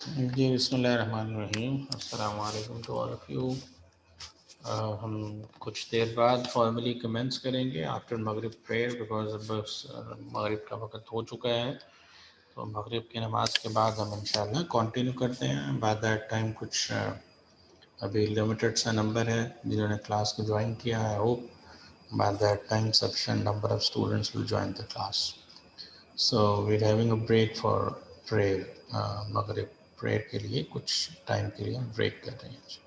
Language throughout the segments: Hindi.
जी, बिस्मिल्लाहिर्रहमानिर्रहीम। अस्सलामु अलैकुम टू ऑल ऑफ़ यू। हम कुछ देर बाद फॉर्मली कमेंस करेंगे आफ्टर मगरिब प्रेयर, बिकॉज़ अब मगरिब का वक़्त हो चुका है। तो मगरिब की नमाज के बाद हम इंशाअल्लाह कंटिन्यू करते हैं। बाय दैट टाइम कुछ अभी लिमिटेड सा नंबर है जिन्होंने क्लास को ज्वाइन किया है। I hope by that time sufficient number of students will join the class. So we are having a break for prayer. मगरिब प्रेयर के लिए कुछ टाइम के लिए हम ब्रेक कर रहे हैं।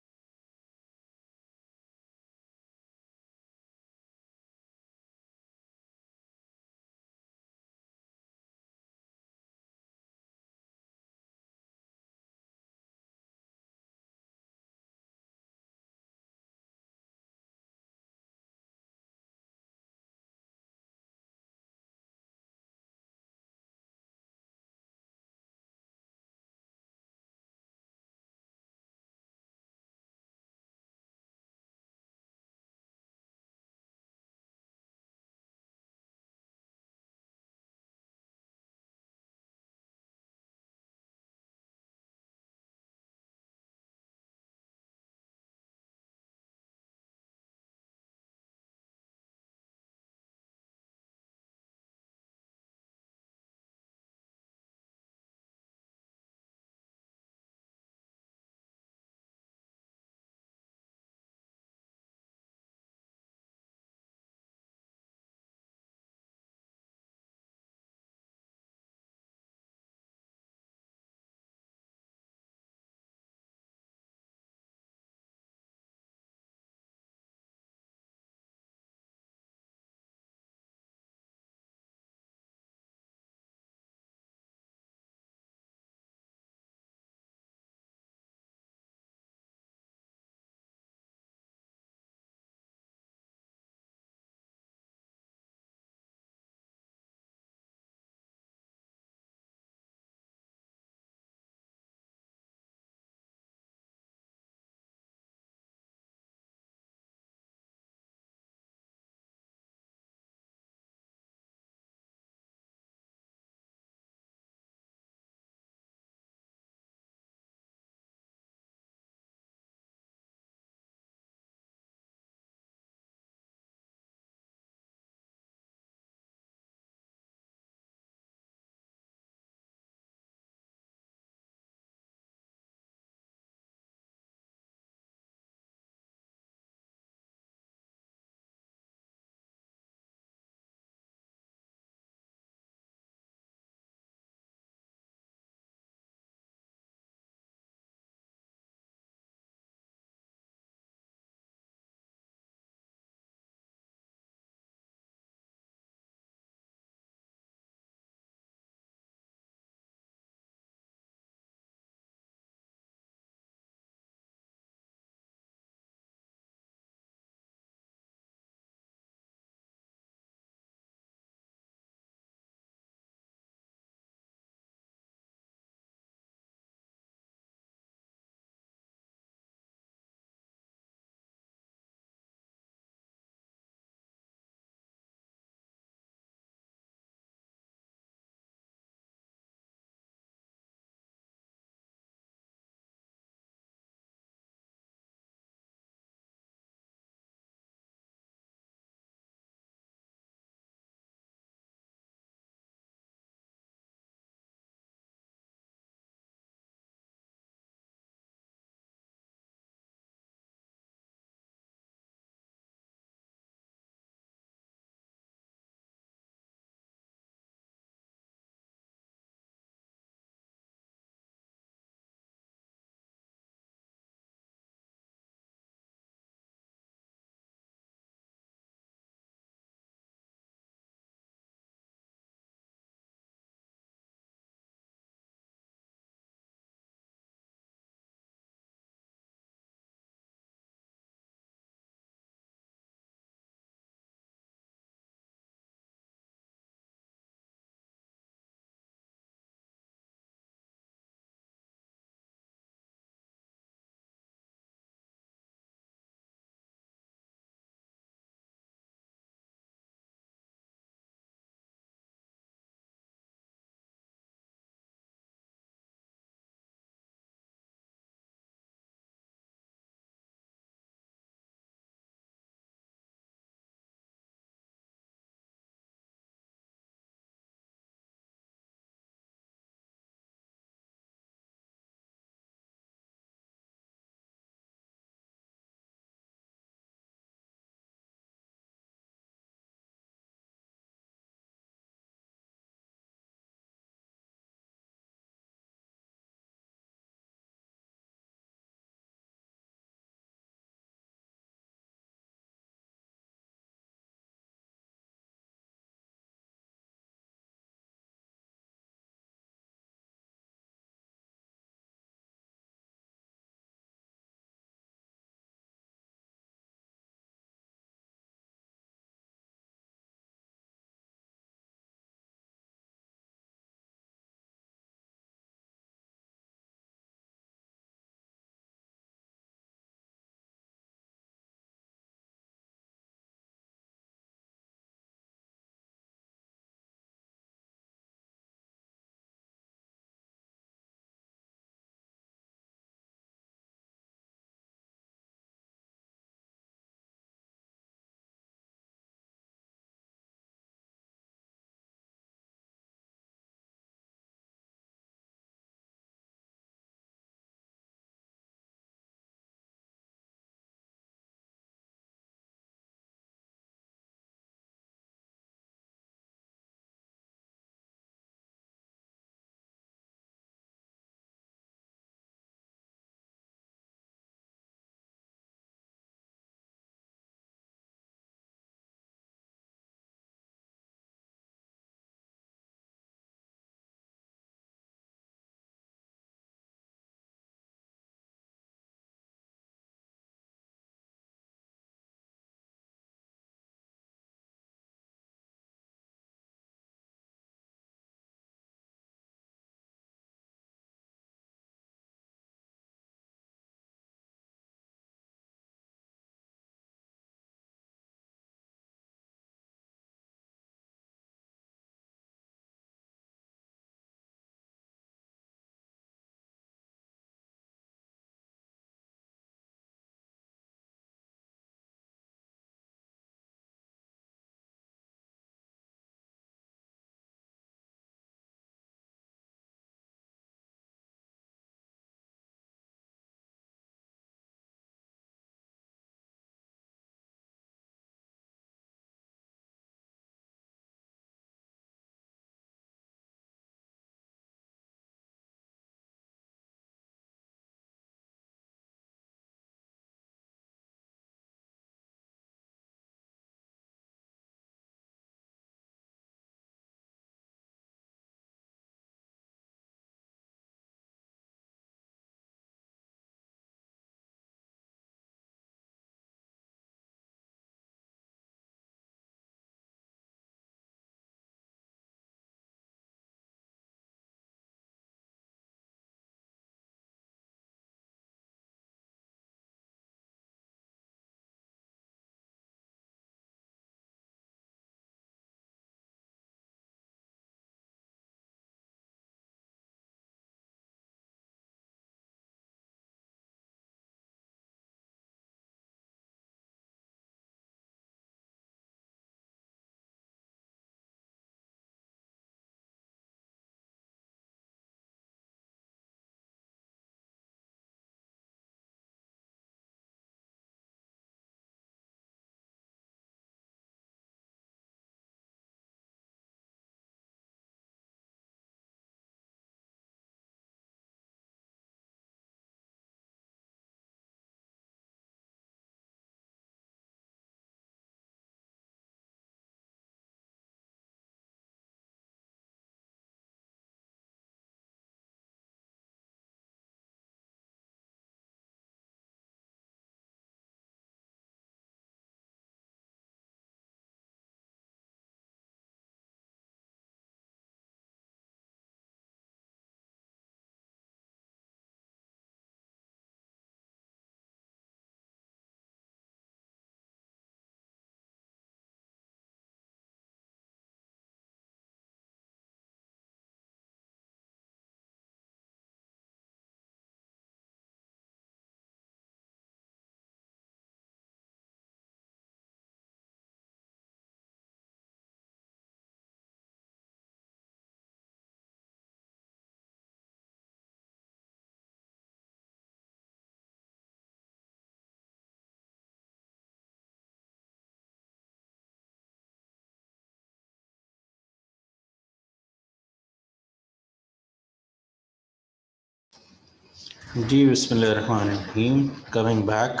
जी बिस्मिल्लाहिर्रहमानिर्रहीम। कमिंग बैक,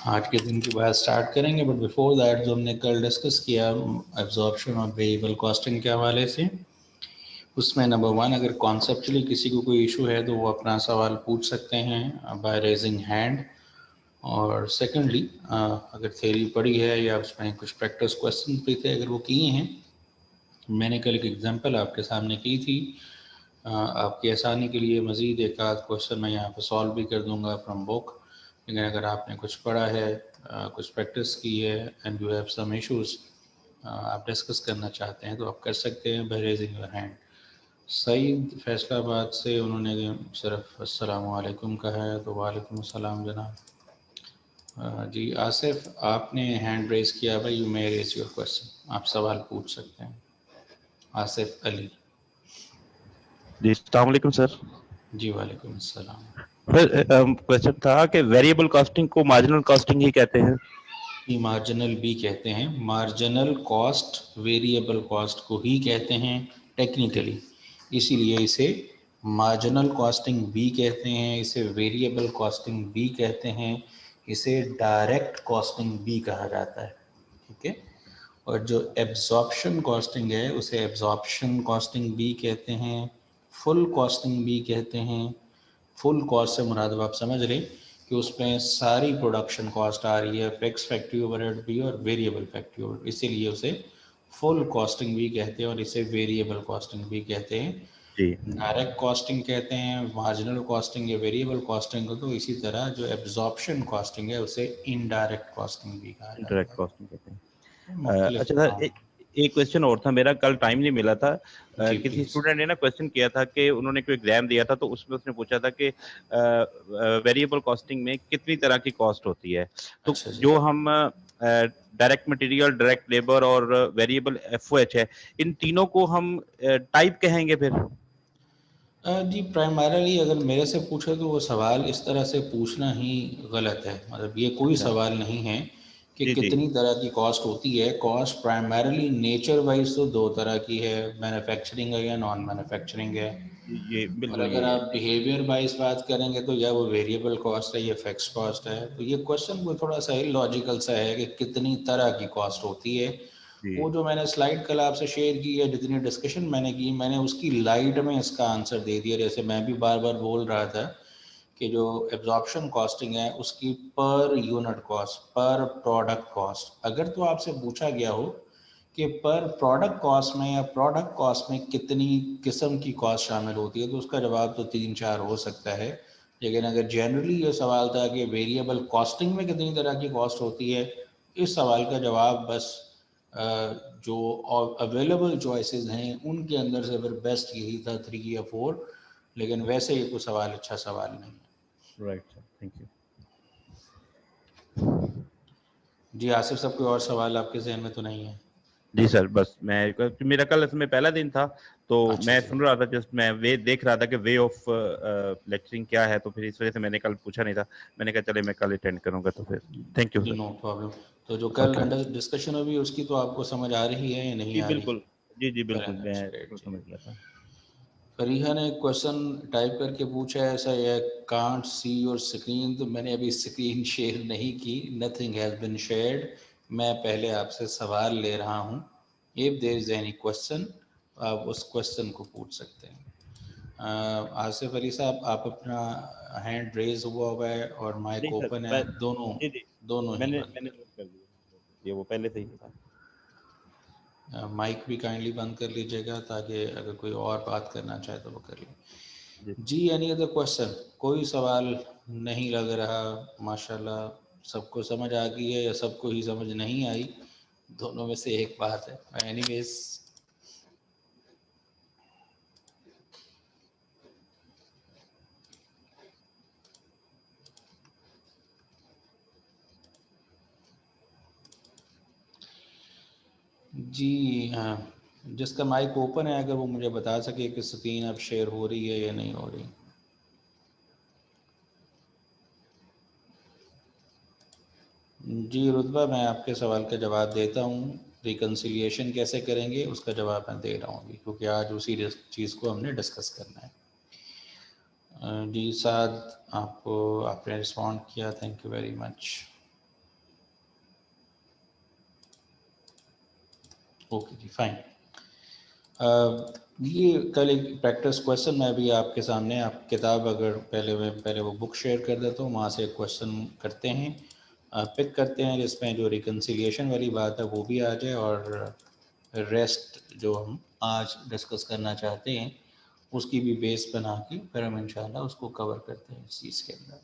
आज के दिन की बात स्टार्ट करेंगे, बट बिफोर दैट जो हमने कल डिस्कस किया एब्जॉर्प्शन और वेरिएबल कॉस्टिंग के हवाले से, उसमें नंबर वन, अगर कॉन्सेप्चुअली किसी को कोई इशू है तो वो अपना सवाल पूछ सकते हैं बाय रेजिंग हैंड। और सेकेंडली, अगर थ्योरी पढ़ी है या उसमें कुछ प्रैक्टिस क्वेश्चन भी थे अगर वो किए हैं, मैंने कल एक एग्जांपल आपके सामने की थी। आपकी आसानी के लिए मज़ीद एक आध क्वेश्चन मैं यहाँ पे सॉल्व भी कर दूंगा फ्रॉम बुक। लेकिन अगर आपने कुछ पढ़ा है, कुछ प्रैक्टिस की है and you have some issues, आप डिस्कस करना चाहते हैं तो आप कर सकते हैं by raising your hand. Saeed Faisalabad से उन्होंने सिर्फ अस्सलाम वालेकुम कहा है, तो वालेकुम अस्सलाम जनाब। जी आसिफ, आपने हैंड रेज किया भाई, you may raise your question, आप सवाल पूछ सकते हैं। आसिफ अली। जी अस्सलाम वालेकुम सर। जी वालेकुम अस्सलाम। सर क्वेश्चन था कि वेरिएबल कॉस्टिंग को मार्जिनल कॉस्टिंग ही कहते हैं। ही मार्जिनल भी कहते हैं, मार्जिनल कॉस्ट वेरिएबल कॉस्ट को ही कहते हैं टेक्निकली, इसीलिए इसे मार्जिनल कॉस्टिंग भी कहते हैं, इसे वेरिएबल कॉस्टिंग भी कहते हैं, इसे डायरेक्ट कॉस्टिंग भी कहा जाता है। ठीक है। और जो एब्जॉर्प्शन कॉस्टिंग है उसे एब्जॉर्प्शन कॉस्टिंग भी कहते हैं, फुल कॉस्टिंग भी कहते हैं। फुल कॉस्ट से मुराद आप समझ रहे कि उसमें सारी प्रोडक्शन कॉस्ट आ रही है, फिक्स फैक्ट्री ओवरहेड भी और वेरिएबल फैक्ट्री ओवरहेड, इसीलिए उसे फुल कॉस्टिंग भी कहते हैं और इसे वेरिएबल कॉस्टिंग भी कहते हैं। जी डायरेक्ट कॉस्टिंग कहते हैं मार्जिनल कॉस्टिंग या वेरिएबल कॉस्टिंग को, तो इसी तरह जो एब्जॉर्प्शन कॉस्टिंग है उसे इनडायरेक्ट कॉस्टिंग भी कहा डायरेक्ट जाता कॉस्टिंग कहते हैं। है। मुख्तलिफ। अच्छा सर, हाँ एक क्वेश्चन और था मेरा, कल टाइम नहीं मिला था। जी किसी प्लीज़। स्टूडेंट ने ना क्वेश्चन किया था कि उन्होंने कोई एग्जाम दिया था, तो उसमें उसने पूछा था कि वेरिएबल कॉस्टिंग में कितनी तरह की कॉस्ट होती है। तो अच्छा जी। जो हम डायरेक्ट मटेरियल, डायरेक्ट लेबर और वेरिएबल एफओएच है, इन तीनों को हम टाइप कहेंगे फिर? जी प्राइमरली अगर मेरे से पूछे तो वो सवाल इस तरह से पूछना ही गलत है, मतलब ये कोई अच्छा। सवाल नहीं है कि जी जी। कितनी तरह की कॉस्ट होती है। कॉस्ट प्राइमरली नेचर वाइज तो दो तरह की है, मैन्युफैक्चरिंग है या नॉन मैन्युफैक्चरिंग है। ये और बिल्कुल अगर यही है। आप बिहेवियर वाइज बात करेंगे तो या वो वेरिएबल कॉस्ट है या फिक्स कॉस्ट है, तो ये क्वेश्चन को थोड़ा सा इलॉजिकल सा है कि कितनी तरह की कॉस्ट होती है। वो जी जो मैंने स्लाइड कल आपसे शेयर की है, जितनी डिस्कशन मैंने की, मैंने उसकी लाइट में इसका आंसर दे दिया। जैसे मैं भी बार बार बोल रहा था कि जो एब्जॉर्प्शन कॉस्टिंग है उसकी पर यूनिट कॉस्ट, पर प्रोडक्ट कॉस्ट, अगर तो आपसे पूछा गया हो कि पर प्रोडक्ट कॉस्ट में या प्रोडक्ट कॉस्ट में कितनी किस्म की कॉस्ट शामिल होती है, तो उसका जवाब तो तीन चार हो सकता है। लेकिन अगर जनरली ये सवाल था कि वेरिएबल कॉस्टिंग में कितनी तरह की कॉस्ट होती है, इस सवाल का जवाब बस जो अवेलेबल चॉइसेस हैं उनके अंदर से फिर बेस्ट यही था, 3 या 4। लेकिन वैसे ये कोई सवाल अच्छा सवाल नहीं है। Right sir, thank you. जी आसिफ साहब, कोई और सवाल आपके जहन में तो नहीं है? जी सर, बस मेरा कल इसमें पहला दिन था, तो अच्छा मैं जी। सुन रहा था, जस्ट मैं वे देख रहा था कि वे ऑफ लेक्चरिंग क्या है, तो फिर इस वजह से मैंने कल पूछा नहीं था। मैंने कहा चले मैं कल अटेंड करूंगा, तो फिर thank you ji sir. No problem. तो जो कल ओके। डिस्कशन हुई उसकी तो आपको समझ आ रही है या नहीं जी आ रही? बिल्कुल। जी जी वेरी बिल्कुल, मैं नाइस, ग्रेट बिल्कुल जी। समझ गया था। फरीहा ने क्वेश्चन टाइप करके पूछा है ऐसा, है कांट सी योर स्क्रीन, तो मैंने अभी स्क्रीन शेयर नहीं की, नथिंग हैज़ बिन शेयर्ड। मैं पहले आपसे सवाल ले रहा हूँ, if there is any question आप उस क्वेश्चन को पूछ सकते हैं। आसिफ अली साहब, आप अपना हैंड रेज हुआ है और माइक नहीं सर, ओपन है, मैं दोनों जी जी, दोनों ही मैंने बंद मैंने कर नोट कर दिया, ये वो पहले से ही था। माइक भी काइंडली बंद कर लीजिएगा ताकि अगर कोई और बात करना चाहे तो वो कर ले। जी जी एनी अदर क्वेश्चन? कोई सवाल नहीं लग रहा, माशाल्लाह सबको समझ आ गई है या सबको ही समझ नहीं आई, दोनों में से एक बात है। एनीवेज, जी हाँ, जिसका माइक ओपन है अगर वो मुझे बता सके कि स्क्रीन अब शेयर हो रही है या नहीं हो रही। जी रुतबा, मैं आपके सवाल का जवाब देता हूँ। रिकन्सिलिएशन कैसे करेंगे उसका जवाब मैं दे रहा हूँ अभी, क्योंकि आज उसी चीज़ को हमने डिस्कस करना है। जी साद, आपको आपने रिस्पॉन्ड किया, thank you very much. Okay ji, fine. ये कल एक प्रैक्टिस क्वेश्चन मैं भी आपके सामने, आप किताब अगर पहले वो बुक शेयर कर देता हूँ, वहाँ से एक क्वेश्चन करते हैं, पिक करते हैं जिसमें जो रिकन्सिलिएशन वाली बात है वो भी आ जाए और रेस्ट जो हम आज डिस्कस करना चाहते हैं उसकी भी बेस बना के फिर हम इंशाल्लाह उसको कवर करते हैं इस चीज़ के अंदर।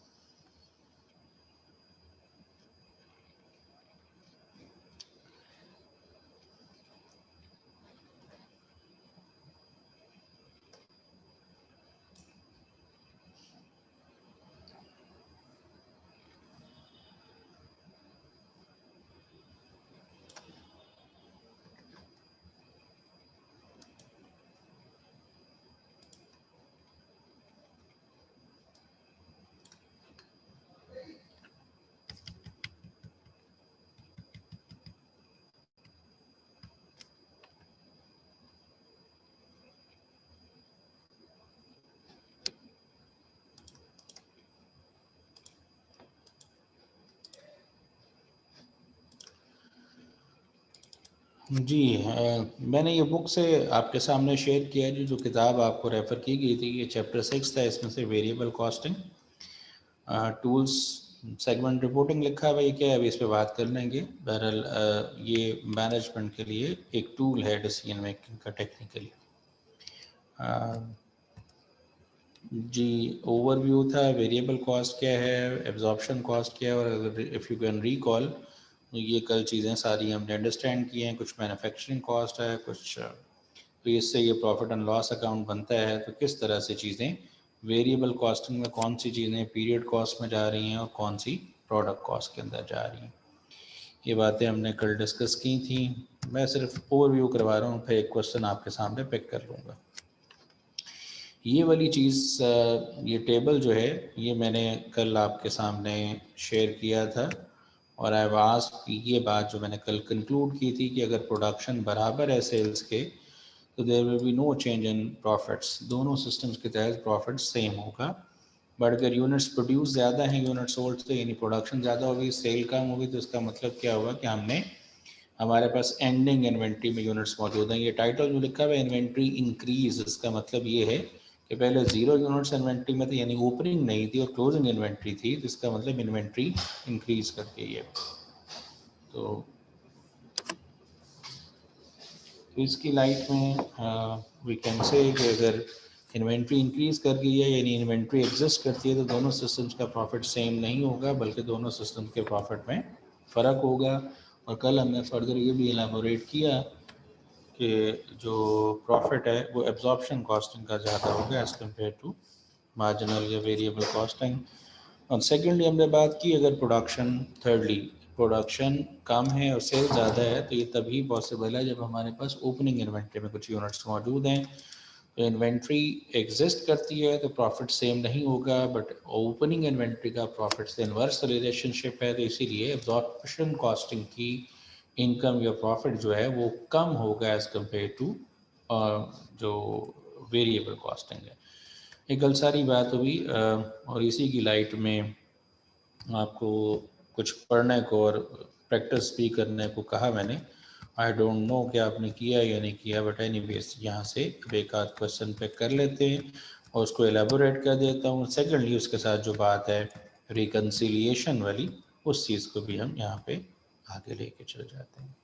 जी, मैंने ये बुक से आपके सामने शेयर किया है, जो किताब आपको रेफ़र की गई थी, ये चैप्टर 6 था, इसमें से variable costing tools segment reporting लिखा है। भाई क्या है, अभी इस पे बात कर लेंगे। बहरहाल ये मैनेजमेंट के लिए एक टूल है डिसीजन मेकिंग का टेक्निकली। जी, ओवरव्यू था, वेरिएबल कॉस्ट क्या है, एब्जॉर्प्शन कॉस्ट क्या है, और अगर इफ़ यू कैन रिकॉल ये कल चीज़ें सारी हमने अंडरस्टैंड की हैं। कुछ मैन्युफैक्चरिंग कॉस्ट है, कुछ तो इससे ये प्रॉफिट एंड लॉस अकाउंट बनता है। तो किस तरह से चीज़ें वेरिएबल कॉस्टिंग में, कौन सी चीज़ें पीरियड कॉस्ट में जा रही हैं और कौन सी प्रोडक्ट कॉस्ट के अंदर जा रही हैं, ये बातें हमने कल डिस्कस की थी। मैं सिर्फ ओवरव्यू करवा रहा हूँ, फिर एक क्वेश्चन आपके सामने पिक कर लूँगा। ये वाली चीज़, ये टेबल जो है, ये मैंने कल आपके सामने शेयर किया था और आई वाज ये बात जो मैंने कल कंक्लूड की थी कि अगर प्रोडक्शन बराबर है सेल्स के तो there will be no change in profits. दोनों सिस्टम्स के तहत प्रॉफिट सेम होगा। बट अगर यूनिट्स प्रोड्यूस ज़्यादा हैं, यूनिट सोल्ड से, यानी प्रोडक्शन ज़्यादा होगी, सेल कम होगी, तो इसका मतलब क्या होगा कि हमारे पास एंडिंग इन्वेंट्री में यूनिट्स मौजूद हैं। ये टाइटल जो लिखा हुआ है इन्वेंट्री इंक्रीज, इसका मतलब ये है कि पहले 0 यूनिट्स इन्वेंट्री में थी, यानी ओपनिंग नहीं थी और क्लोजिंग इन्वेंट्री थी, तो इसका मतलब इन्वेंट्री इंक्रीज करके ये। तो इसकी लाइट में वी कैन से कि अगर इन्वेंट्री इंक्रीज कर गई है, यानी इन्वेंट्री एग्जिस्ट करती है, तो दोनों सिस्टम्स का प्रॉफिट सेम नहीं होगा, बल्कि दोनों सिस्टम के प्रॉफिट में फ़र्क होगा। और कल हमने फर्दर ये भी एलाबोरेट किया कि जो प्रॉफिट है वो एब्जॉर्प्शन कॉस्टिंग का ज़्यादा होगा एज़ कम्पेयर टू मार्जिनल या वेरिएबल कॉस्टिंग। और सेकेंडली हमने बात की अगर प्रोडक्शन, थर्डली प्रोडक्शन कम है और सेल ज़्यादा है, तो ये तभी पॉसिबल है जब हमारे पास ओपनिंग इन्वेंट्री में कुछ यूनिट्स मौजूद हैं। तो इन्वेंट्री एग्जिस्ट करती है तो प्रॉफिट सेम नहीं होगा, बट ओपनिंग इन्वेंट्री का प्रॉफिट से इन्वर्स रिलेशनशिप है, तो इसीलिए एब्जॉर्प्शन कॉस्टिंग की इनकम या प्रॉफिट जो है वो कम होगा एज़ कम्पेयर टू जो वेरिएबल कॉस्टिंग है। ये कल सारी बात हुई और इसी की लाइट में आपको कुछ पढ़ने को और प्रैक्टिस भी करने को कहा मैंने। आई डोंट नो कि आपने किया या नहीं किया, बट एनी वेज यहाँ से एक आध क्वेश्चन पिक कर लेते हैं और उसको एलेबोरेट कर देता हूँ। सेकेंडली उसके साथ जो बात है रिकन्सिलिएशन वाली, उस चीज़ को भी हम यहाँ पे आगे लेके चल जाते हैं।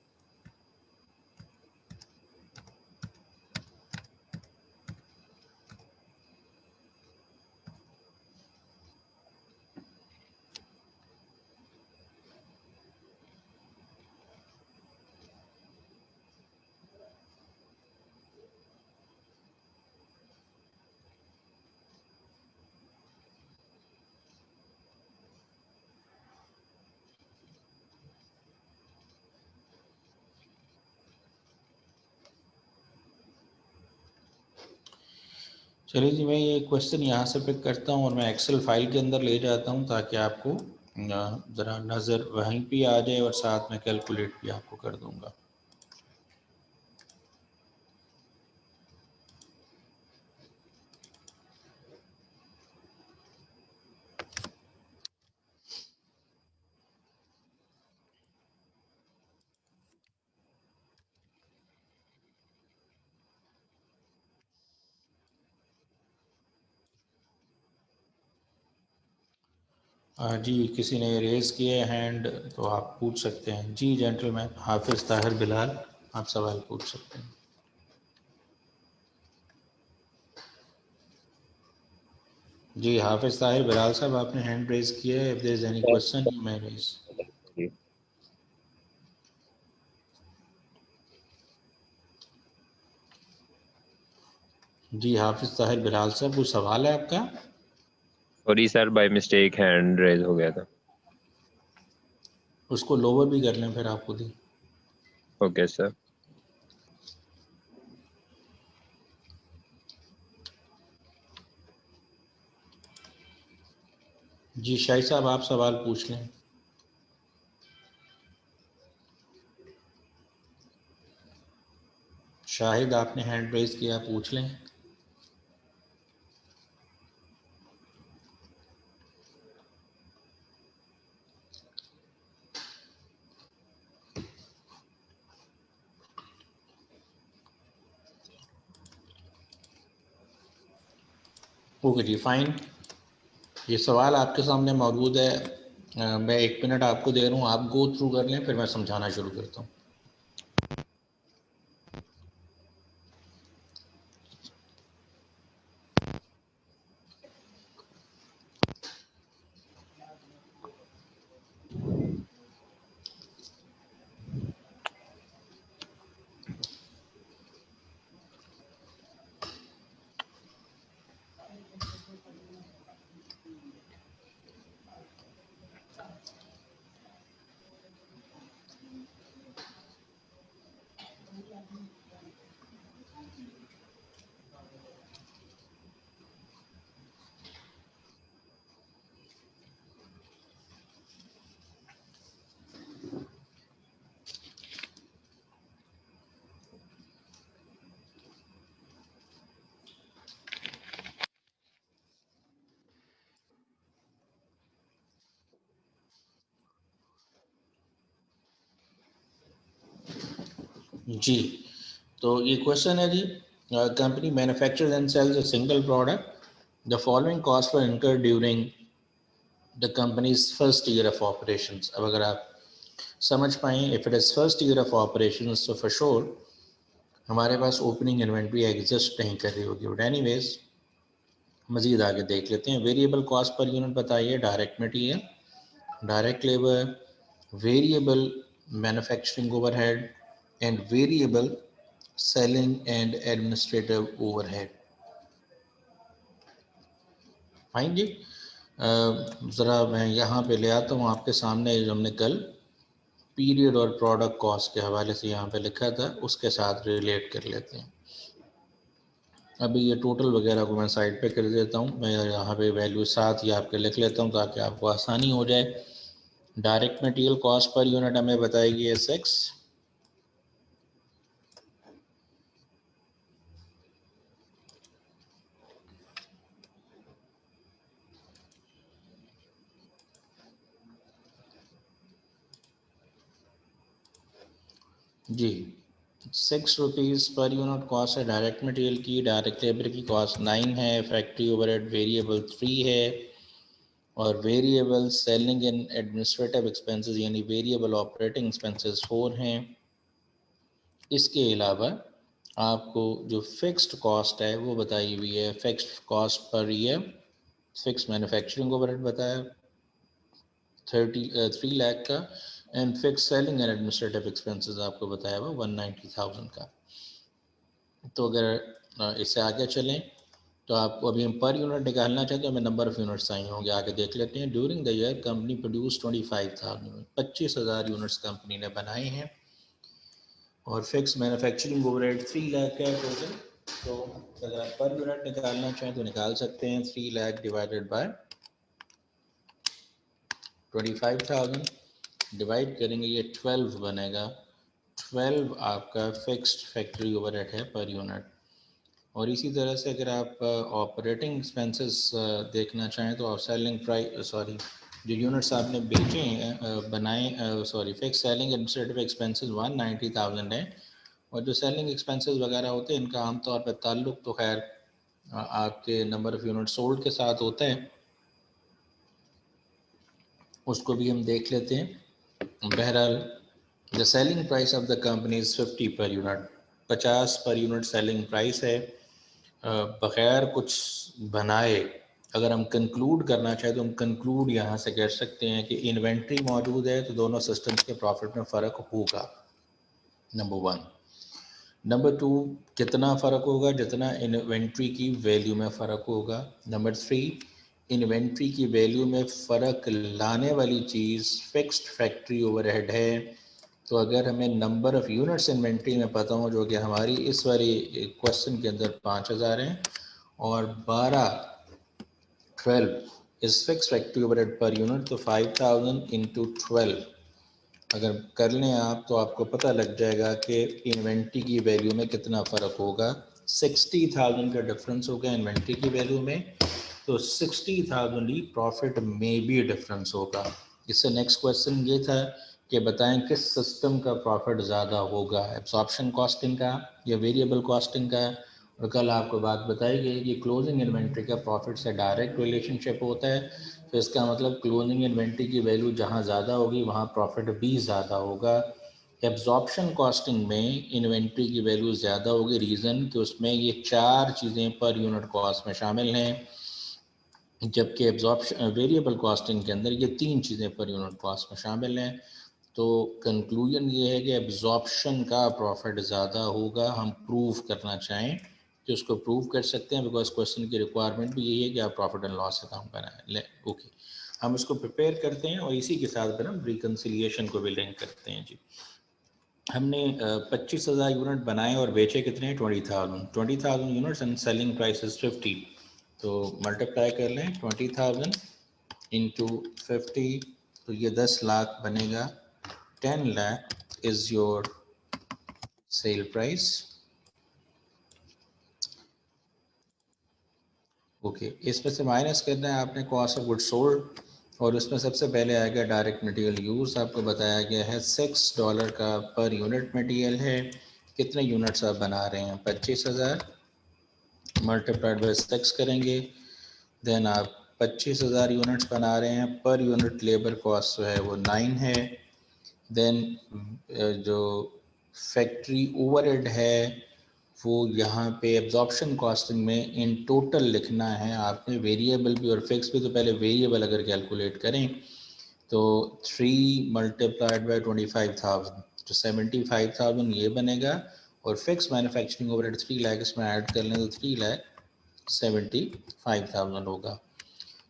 चलिए जी, मैं ये क्वेश्चन यहाँ से पिक करता हूँ और मैं एक्सेल फाइल के अंदर ले जाता हूँ ताकि आपको ज़रा नज़र वहीं पे आ जाए और साथ में कैलकुलेट भी आपको कर दूँगा। जी किसी ने रेज़ किए हैंड, तो आप पूछ सकते हैं। जी जेंटलमैन हाफिज़ ताहिर बिलाल, आप सवाल पूछ सकते हैं। जी हाफिज़ ताहिर बिलाल साहब, आपने हैंड रेज़ किया है। If there is any question you may raise. जी हाफिज़ ताहिर बिलाल साहब, कोई सवाल है आपका? Sorry sir, by mistake hand raise हो गया था। उसको लोअर भी कर लें फिर आप खुद ही। Okay sir. जी शाही साहब, आप सवाल पूछ लें। शाहिद, आपने हैंड रेज किया, पूछ लें। Okay ji, fine. ये सवाल आपके सामने मौजूद है। मैं 1 मिनट आपको दे रहा हूँ, आप गो थ्रू कर लें, फिर मैं समझाना शुरू करता हूँ। जी, तो ये क्वेश्चन है जी, company manufactures and sells a single product, the following cost were incurred during the company's first year of operations. अब अगर आप समझ पाएँ, if it is first year of operations, तो फॉर श्योर हमारे पास ओपनिंग इन्वेंट्री एग्जिस्ट नहीं कर रही होगी। बट एनीवेज मज़ीद आगे देख लेते हैं। वेरिएबल कॉस्ट पर यूनिट बताइए, direct material, direct labour, variable manufacturing overhead and variable selling and administrative overhead. Fine जी। ज़रा मैं यहाँ पे ले आता हूँ आपके सामने, जो हमने कल पीरियड और प्रोडक्ट कॉस्ट के हवाले से यहाँ पे लिखा था, उसके साथ रिलेट कर लेते हैं। अभी ये टोटल वगैरह को मैं साइड पे कर देता हूँ, मैं यहाँ पे वैल्यू साथ ही आपके लिख लेता हूँ ताकि आपको आसानी हो जाए। Direct material cost per unit हमें बताएगी SX, जी 6 रुपीज़ पर यूनिट कॉस्ट है डायरेक्ट मटेरियल की। डायरेक्ट लेबर की कॉस्ट 9 है, फैक्ट्री ओवरहेड वेरिएबल 3 है, और variable selling and administrative expenses यानी वेरिएबल ऑपरेटिंग एक्सपेंसेस 4 हैं। इसके अलावा आपको जो फिक्स्ड कॉस्ट है वो बताई हुई है। Fixed cost per year, fix manufacturing overhead बताया 3 लाख का, and fix selling and administrative expenses आपको बताया हुआ 190,000 का। तो अगर इससे आगे चलें तो आपको अभी हम पर यूनिट निकालना चाहते हैं, हमें नंबर ऑफ़ यूनिट्स चाहिए होंगे, आगे देख लेते हैं। During the year company produce 25,000 unit, 25,000 units company ने बनाए हैं, और फिक्स मैन्युफैक्चरिंग ओवरहेड 3 लाख का टोटल। तो अगर आप पर यूनिट निकालना चाहें तो निकाल सकते हैं। 3 लाख डिवाइडेड बाय 25,000 डिवाइड करेंगे, ये 12 बनेगा। 12 आपका फिक्स्ड फैक्ट्री ओवरहेड है पर यूनिट। और इसी तरह से अगर आप ऑपरेटिंग एक्सपेंसेस देखना चाहें तो आप सेलिंग प्राइस, सॉरी, जो यूनिट्स आपने बेचे हैं बनाए, sorry, fix selling administrative expenses 190,000 है, और जो सेलिंग एक्सपेंसेस वगैरह होते हैं इनका आमतौर पर ताल्लुक तो खैर आपके नंबर ऑफ़ यूनिट सोल्ड के साथ होता है। उसको भी हम देख लेते हैं। बहरहाल the selling price of the company is 50 per unit, 50 per unit selling price है। बग़ैर कुछ बनाए अगर हम कंक्लूड करना चाहें तो हम कंक्लूड यहाँ से कर सकते हैं कि इन्वेंट्री मौजूद है तो दोनों सिस्टम्स के प्रॉफिट में फ़र्क होगा, नंबर 1। नंबर 2, कितना फ़र्क होगा? जितना इन्वेंट्री की वैल्यू में फ़र्क होगा। नंबर 3, इन्वेंट्री की वैल्यू में फ़र्क लाने वाली चीज़ फिक्स्ड फैक्ट्री ओवरहेड है। तो अगर हमें नंबर ऑफ़ यूनिट्स इन्वेंट्री में पता हो, जो कि हमारी इस वाली क्वेश्चन के अंदर 5000 हैं, और 12 is fix factory overhead per unit, तो 5000 इंटू 12 अगर कर लें आप तो आपको पता लग जाएगा कि इन्वेंट्री की वैल्यू में कितना फ़र्क होगा। 60,000 का डिफरेंस होगा इन्वेंट्री की वैल्यू में, तो 60,000 ही प्रॉफिट में भी डिफरेंस होगा। इससे नेक्स्ट क्वेश्चन ये था कि बताएं किस सिस्टम का प्रॉफिट ज़्यादा होगा, एब्जॉर्प्शन कॉस्टिंग का या वेरिएबल कॉस्टिंग का। और कल आपको बात बताई गई कि क्लोजिंग इन्वेंट्री का प्रॉफिट से डायरेक्ट रिलेशनशिप होता है, तो इसका मतलब क्लोजिंग इन्वेंट्री की वैल्यू जहाँ ज़्यादा होगी वहाँ प्रॉफिट भी ज़्यादा होगा। एब्जॉर्प्शन कॉस्टिंग में इन्वेंट्री की वैल्यू ज़्यादा होगी, रीज़न कि उसमें ये 4 चीज़ें पर यूनिट कॉस्ट में शामिल हैं, जबकि एब्जॉर्प्शन वेरिएबल कॉस्टिंग के अंदर ये 3 चीज़ें पर यूनिट कॉस्ट में शामिल हैं। तो कंक्लूजन ये है कि एब्जॉर्प्शन का प्रॉफिट ज़्यादा होगा। हम प्रूव करना चाहें तो उसको प्रूव कर सकते हैं, बिकॉज क्वेश्चन की रिक्वायरमेंट भी यही है कि आप प्रॉफिट एंड लॉस अकाउंट बनाएं। ओके, हम इसको प्रिपेयर करते हैं और इसी के साथ फिर हम रिकन्सिलिएशन को भी लिंक करते हैं। जी, हमने 25,000 यूनिट बनाए और बेचे कितने? 20,000 units and selling price is 50। तो मल्टीप्लाई कर लें 20,000 इंटू 50, तो ये 10 लाख बनेगा। 10 lakh is your sale price. Okay, इसमें से माइनस करना है आपने कॉस्ट ऑफ गुड सोल्ड, और उसमें सबसे पहले आएगा डायरेक्ट मटेरियल यूज़। आपको बताया गया है $6 का पर यूनिट मटेरियल है। कितने यूनिट्स आप बना रहे हैं? 25,000 मल्टीप्लाइड बाय 6 करेंगे, देन आप 25,000 यूनिट्स बना रहे हैं। पर यूनिट लेबर कॉस्ट जो है वो 9 है। देन जो फैक्ट्री ओवरहेड है वो यहाँ पे एब्जॉर्प्शन कॉस्टिंग में इन टोटल लिखना है आपने, वेरिएबल भी और फिक्स भी। तो पहले वेरिएबल अगर कैलकुलेट करें तो 3 मल्टीप्लाइड बाय 25,000 तो 75,000 ये बनेगा, और फिक्स मैन्युफैक्चरिंग ओवरहेड 3 लाख इसमें ऐड कर लें तो 3,75,000 होगा।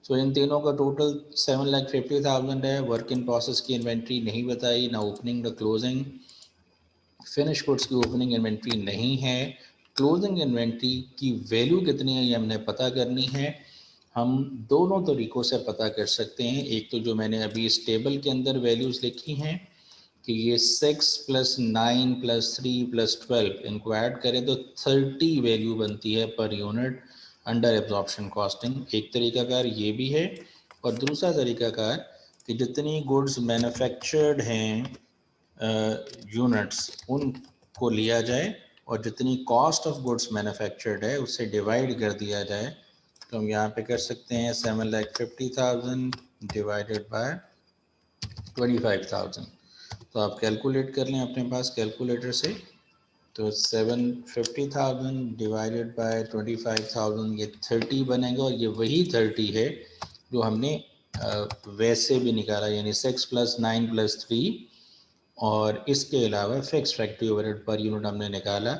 तो इन तीनों का टोटल 7,50,000 है। वर्क इन प्रोसेस की इन्वेंट्री नहीं बताई, ना ओपनिंग ना क्लोजिंग। फिनिश गुड्स की ओपनिंग इन्वेंट्री नहीं है। क्लोजिंग इन्वेंट्री की वैल्यू कितनी है ये हमने पता करनी है। हम दोनों तरीक़ों से पता कर सकते हैं। एक तो जो मैंने अभी इस टेबल के अंदर वैल्यूज़ लिखी हैं कि ये 6 + 9 + 3 + 12 इनको ऐड करें तो 30 वैल्यू बनती है per unit under absorption costing. एक तरीकाकार ये भी है, और दूसरा तरीकाकार कि जितनी गुड्स मैन्युफैक्चर्ड हैं यूनिट्स उनको लिया जाए और जितनी कॉस्ट ऑफ गुड्स मैन्युफैक्चर्ड है उससे डिवाइड कर दिया जाए। तो हम यहाँ पे कर सकते हैं 7,50,000 डिवाइडेड बाय 25,000। तो आप कैलकुलेट कर लें अपने पास कैलकुलेटर से। तो 750,000 डिवाइडेड बाय 25,000 ये 30 बनेगा, और ये वही 30 है जो हमने वैसे भी निकाला, यानी 6 + 9 + 3, और इसके अलावा fix factory overhead per unit हमने निकाला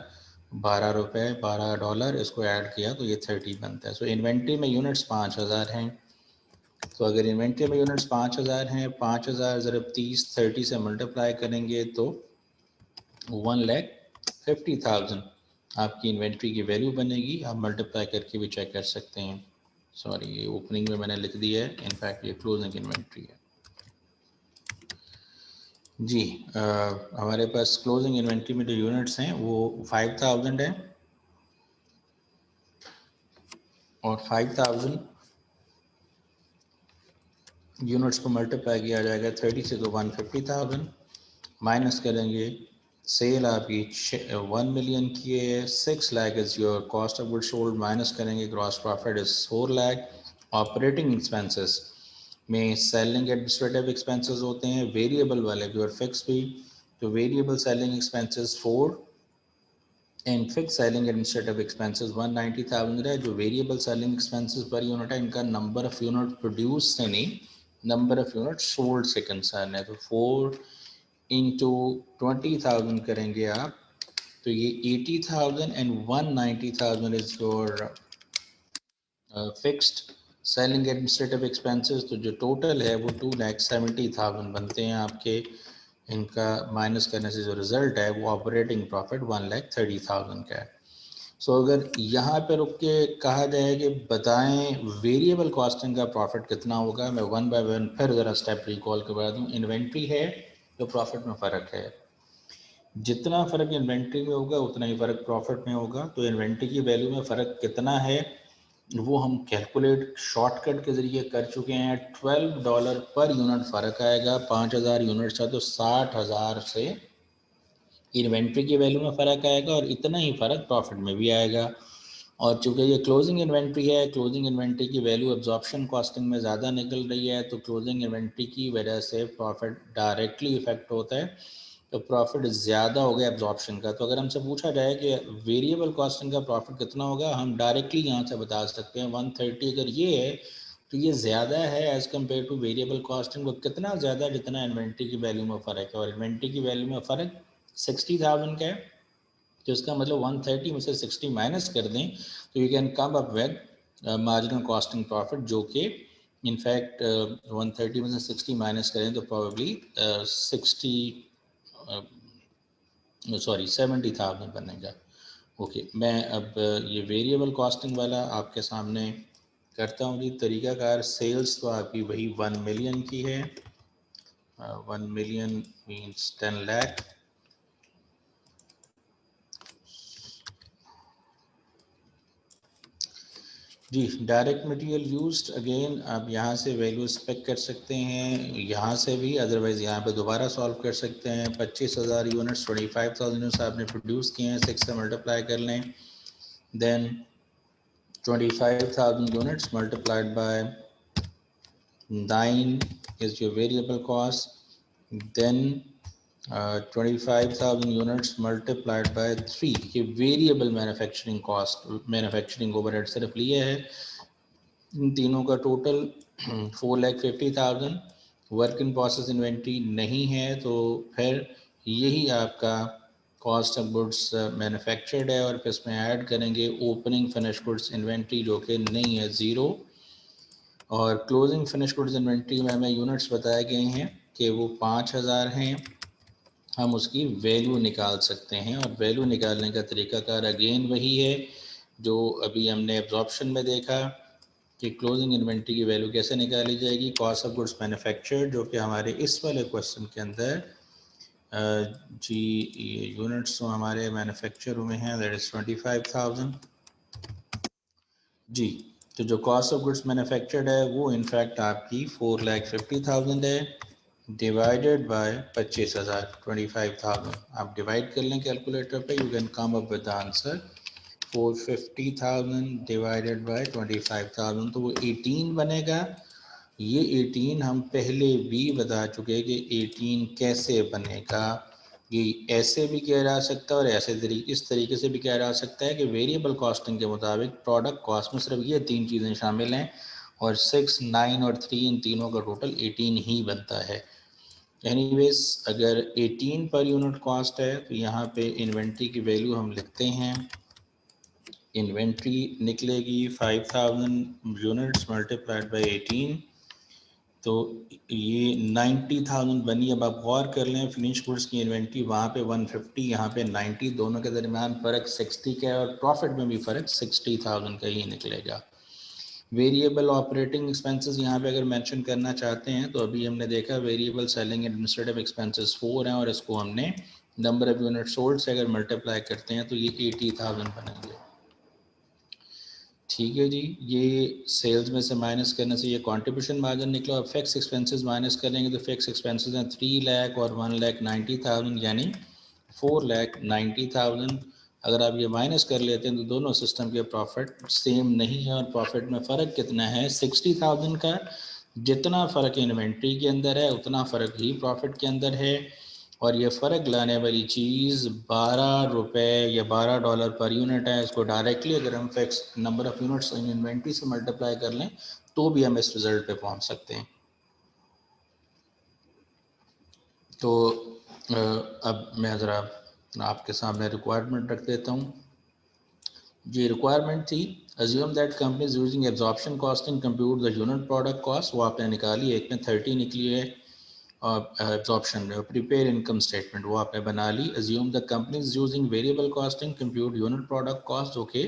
12 रुपये, $12, इसको ऐड किया तो ये 30 बनता है। सो इन्वेंट्री में यूनिट्स 5,000 हैं। तो अगर इन्वेंट्री में यूनिट्स 5,000 हैं, 5,000 ज़रब 30 30 से मल्टीप्लाई करेंगे तो 1,50,000 आपकी इन्वेंट्री की वैल्यू बनेगी। आप मल्टीप्लाई करके भी चेक कर सकते हैं। सॉरी, ये ओपनिंग में मैंने लिख दिया है, इनफैक्ट ये क्लोजिंग इन्वेंट्री है। जी, हमारे पास क्लोजिंग इन्वेंट्री में जो यूनिट्स हैं वो 5,000 है, और 5,000 यूनिट्स को मल्टीप्लाई किया जाएगा 30 से, तो 150,000 माइनस करेंगे। सेल आपकी 1 मिलियन की है, 6 lakh is your cost of goods sold, minus करेंगे gross profit is 4 lakh. Operating expenses में सेलिंग एडमिनिस्ट्रेटिव एक्सपेंसेस होते हैं, वेरिएबल वाले भी और फिक्स भी। तो variable selling expenses 4 and fix selling administrative expenses 190,000 है। जो variable selling expenses per unit है, इनका नंबर ऑफ यूनिट प्रोड्यूस से नहीं, नंबर ऑफ यूनिट सोल्ड से कंसर्न है। तो 4 इंटू 20,000 करेंगे आप, तो ये 80,000 and 190,000 is your fixed selling administrative expenses. तो जो टोटल है वो 2,70,000 बनते हैं आपके। इनका माइनस करने से जो रिजल्ट है वो ऑपरेटिंग प्रॉफिट 1,30,000 का है। सो अगर यहाँ पे रुक के कहा जाए कि बताएं वेरिएबल कॉस्टिंग का प्रॉफिट कितना होगा, मैं वन बाय वन फिर ज़रा स्टेप रिकॉल करवा दूँ। इन्वेंट्री है तो प्रॉफिट में फ़र्क है, जितना फ़र्क इन्वेंट्री में होगा उतना ही फ़र्क प्रॉफिट में होगा। तो इन्वेंट्री की वैल्यू में फ़र्क कितना है वो हम कैलकुलेट शॉर्टकट के ज़रिए कर चुके हैं। $12 पर यूनिट फ़र्क आएगा। 5,000 यूनिट्स है तो 60,000 से इन्वेंट्री की वैल्यू में फ़र्क आएगा और इतना ही फ़र्क प्रॉफिट में भी आएगा। और चूँकि ये क्लोजिंग इन्वेंट्री है, क्लोजिंग इन्वेंट्री की वैल्यू एब्जॉर्प्शन कॉस्टिंग में ज़्यादा निकल रही है, तो क्लोजिंग इन्वेंट्री की वजह से प्रॉफिट डायरेक्टली इफेक्ट होता है, तो प्रॉफिट ज़्यादा हो गया एब्जॉर्प्शन का। तो अगर हमसे पूछा जाए कि वेरिएबल कॉस्टिंग का प्रॉफिट कितना होगा, हम डायरेक्टली यहाँ से बता सकते हैं 130 अगर ये है तो ये ज़्यादा है as compare to variable costing. वो कितना ज़्यादा, जितना इन्वेंट्री की वैल्यू में फ़र्क है, और इन्वेंट्री की वैल्यू में फ़र्क 60,000 का है। तो इसका मतलब 130 में से 60 माइनस कर दें तो you can come up with marginal costing profit, जो कि इनफैक्ट 130 में से 60 माइनस करें तो प्रॉबेबली 70,000 बनेगा। ओके, मैं अब ये वेरिएबल कॉस्टिंग वाला आपके सामने करता हूँ जी। तरीकाकार सेल्स तो आपकी वही 1 मिलियन की है। 1 मिलियन मीन्स 10 लाख। जी, डायरेक्ट मटेरियल यूज्ड, अगेन आप यहाँ से वैल्यू स्पेक कर सकते हैं, यहाँ से भी, अदरवाइज़ यहाँ पे दोबारा सॉल्व कर सकते हैं। 25,000 यूनिट्स 25,000 यूनिट्स आपने प्रोड्यूस किए हैं, 6 से मल्टीप्लाई कर लें, then 25,000 units multiplied by 9 is your variable cost, then 25,000 units multiplied by 3, ये variable manufacturing cost, manufacturing overhead सिर्फ लिए है। इन तीनों का total 4,50,000। Work in process inventory नहीं है, तो फिर यही आपका कॉस्ट ऑफ गुड्स मैन्युफैक्चर्ड है, और फिर इसमें ऐड करेंगे ओपनिंग फिनिश गुड्स इन्वेंट्री जो कि नहीं है, 0। और क्लोजिंग फिनिश गुड्स इन्वेंट्री में हमें यूनिट्स बताए गए हैं कि वो 5,000 हैं। हम उसकी वैल्यू निकाल सकते हैं, और वैल्यू निकालने का तरीकाकार अगेन वही है जो अभी हमने एब्जॉर्प्शन में देखा कि क्लोजिंग इन्वेंट्री की वैल्यू कैसे निकाली जाएगी। कॉस्ट ऑफ गुड्स मैन्युफैक्चर्ड, जो कि हमारे इस वाले क्वेश्चन के अंदर जी ये यूनिट्स तो हमारे मैन्युफैक्चर में हैं, दैट इज़ 25,000 जी। तो जो कॉस्ट ऑफ गुड्स मैन्युफैक्चर्ड है वो इनफैक्ट आपकी 4,50,000 है, डिवाइडेड बाय 25,000, 25,000 आप डिवाइड कर लें कैलकुलेटर पे, you can come up with the answer 450,000 divided by 25,000, तो वो 18 बनेगा। ये 18 हम पहले भी बता चुके हैं कि 18 कैसे बनेगा। ये ऐसे भी किया जा सकता है और ऐसे इस तरीके से भी किया जा सकता है कि वेरिएबल कॉस्टिंग के मुताबिक प्रोडक्ट कॉस्ट में सिर्फ ये 3 चीज़ें शामिल हैं, और 6, 9 और 3 इन तीनों का टोटल 18 ही बनता है। एनीवेज, अगर 18 पर यूनिट कॉस्ट है तो यहाँ पे इन्वेंट्री की वैल्यू हम लिखते हैं। इन्वेंट्री निकलेगी 5,000 यूनिट्स मल्टीप्लाइड बाई 18, तो ये 90,000 बनी। अब आप गौर कर लें, फिनिश गुड्स की इन्वेंट्री वहाँ पे 150, यहाँ पे 90, दोनों के दरमियान फ़र्क 60 का है, और प्रॉफिट में भी फ़र्क 60,000 का ही निकलेगा। वेरिएबल ऑपरेटिंग एक्सपेंसेस यहाँ पे अगर मेंशन करना चाहते हैं तो अभी हमने देखा वेरिएबल सेलिंग एडमिनिस्ट्रेटिव एक्सपेंसेस 4 हैं, और इसको हमने नंबर ऑफ यूनिट सोल्ड से अगर मल्टीप्लाई करते हैं तो ये 80,000 बनेंगे। ठीक है जी, ये सेल्स में से माइनस करने से ये कंट्रीब्यूशन मार्जिन निकला, और फिक्स एक्सपेंसेस माइनस करेंगे तो फिक्स एक्सपेंसेस हैं 3 लाख और 1,90,000, यानी 4,90,000। अगर आप ये माइनस कर लेते हैं तो दोनों सिस्टम के प्रॉफिट सेम नहीं है, और प्रॉफिट में फ़र्क कितना है 60,000 का, जितना फ़र्क इन्वेंट्री के अंदर है उतना फ़र्क ही प्रॉफिट के अंदर है, और ये फ़र्क लाने वाली चीज़ 12 रुपये या $12 पर यूनिट है। इसको डायरेक्टली अगर हम fix number of units in inventory से मल्टीप्लाई कर लें तो भी हम इस रिज़ल्ट पे पहुंच सकते हैं। तो अब मैं ज़रा आपके सामने रिक्वायरमेंट रख देता हूँ। जी रिक्वायरमेंट थी, assume that companies using absorption costing compute the unit product cost, वो आपने निकाली, एक में 30 निकली है और एब्जॉर्प्शन में प्रिपेयर इनकम स्टेटमेंट वो आपने बना ली। Assume the company's using variable costing compute unit product cost, okay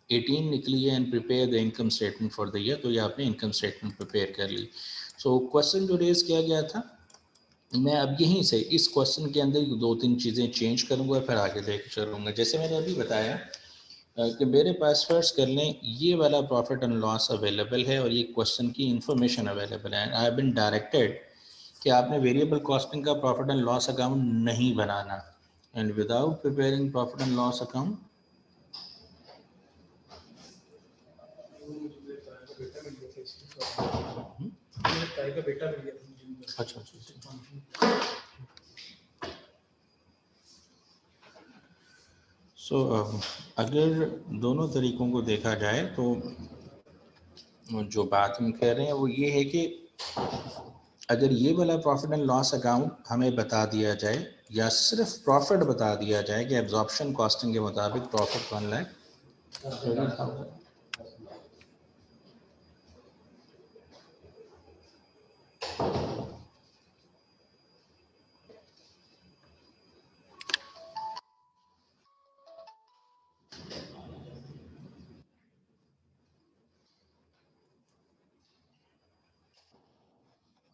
18 निकली है, and prepare the income statement for the year, तो ये आपने इनकम स्टेटमेंट प्रिपेयर कर ली। सो क्वेश्चन जो रेज किया गया था, मैं अब यहीं से इस क्वेश्चन के अंदर 2-3 चीज़ें चेंज करूँगा, फिर आगे लेकर चलूँगा। जैसे मैंने अभी बताया कि मेरे पास फर्स्ट कर लें ये वाला प्रॉफिट एंड लॉस अवेलेबल है और ये क्वेश्चन की इंफॉर्मेशन अवेलेबल है। आई हैव बीन डायरेक्टेड कि आपने वेरिएबल कॉस्टिंग का प्रॉफिट एंड लॉस अकाउंट नहीं बनाना, and without preparing profit and loss account अच्छा सो अगर दोनों तरीकों को देखा जाए तो जो बात हम कह रहे हैं वो ये है कि अगर ये वाला प्रॉफिट एंड लॉस अकाउंट हमें बता दिया जाए या सिर्फ प्रॉफिट बता दिया जाए कि एब्जॉर्प्शन कॉस्टिंग के मुताबिक प्रॉफिट 1,30,000,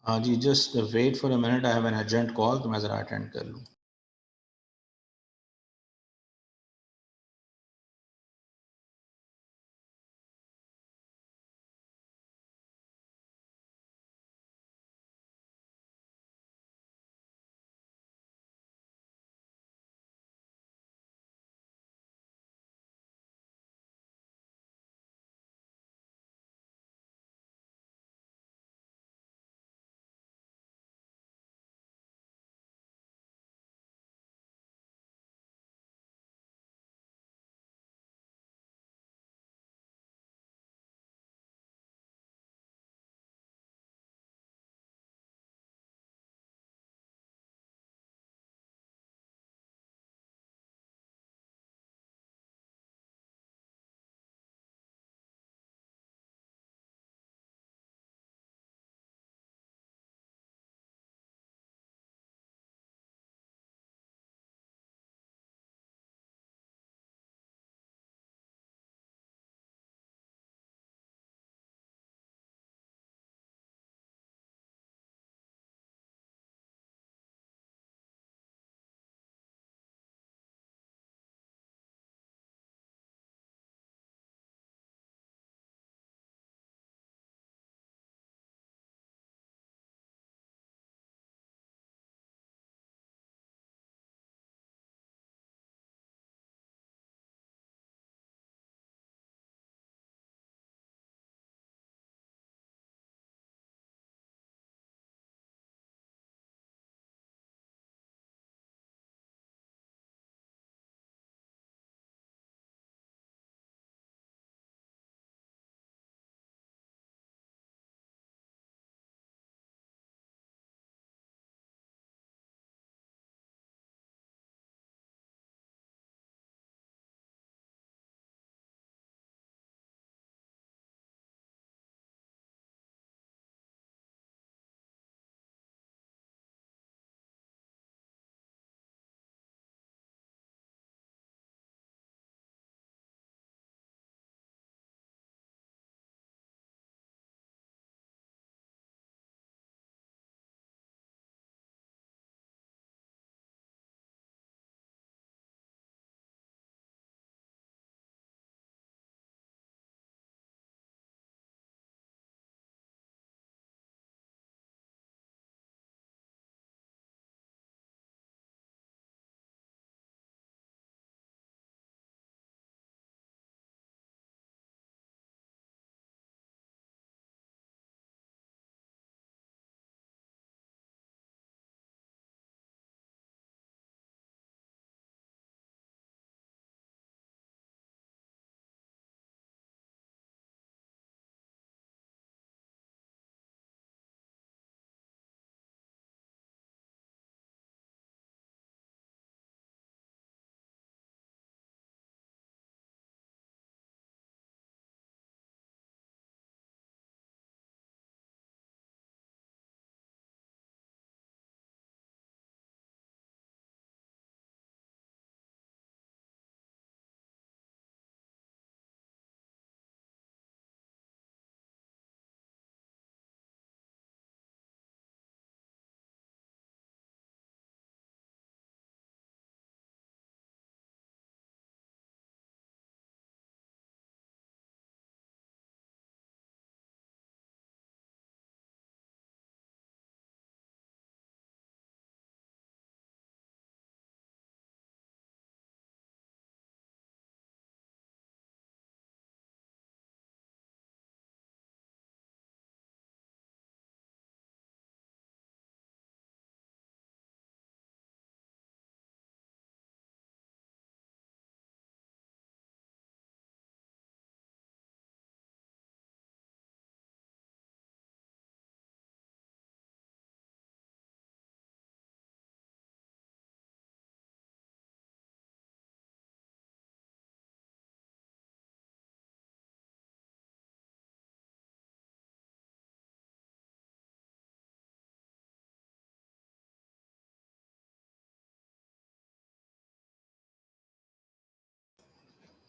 हाँ जी just wait for a minute, I have an urgent call, तो मैं ज़रा अटेंड कर लूँ।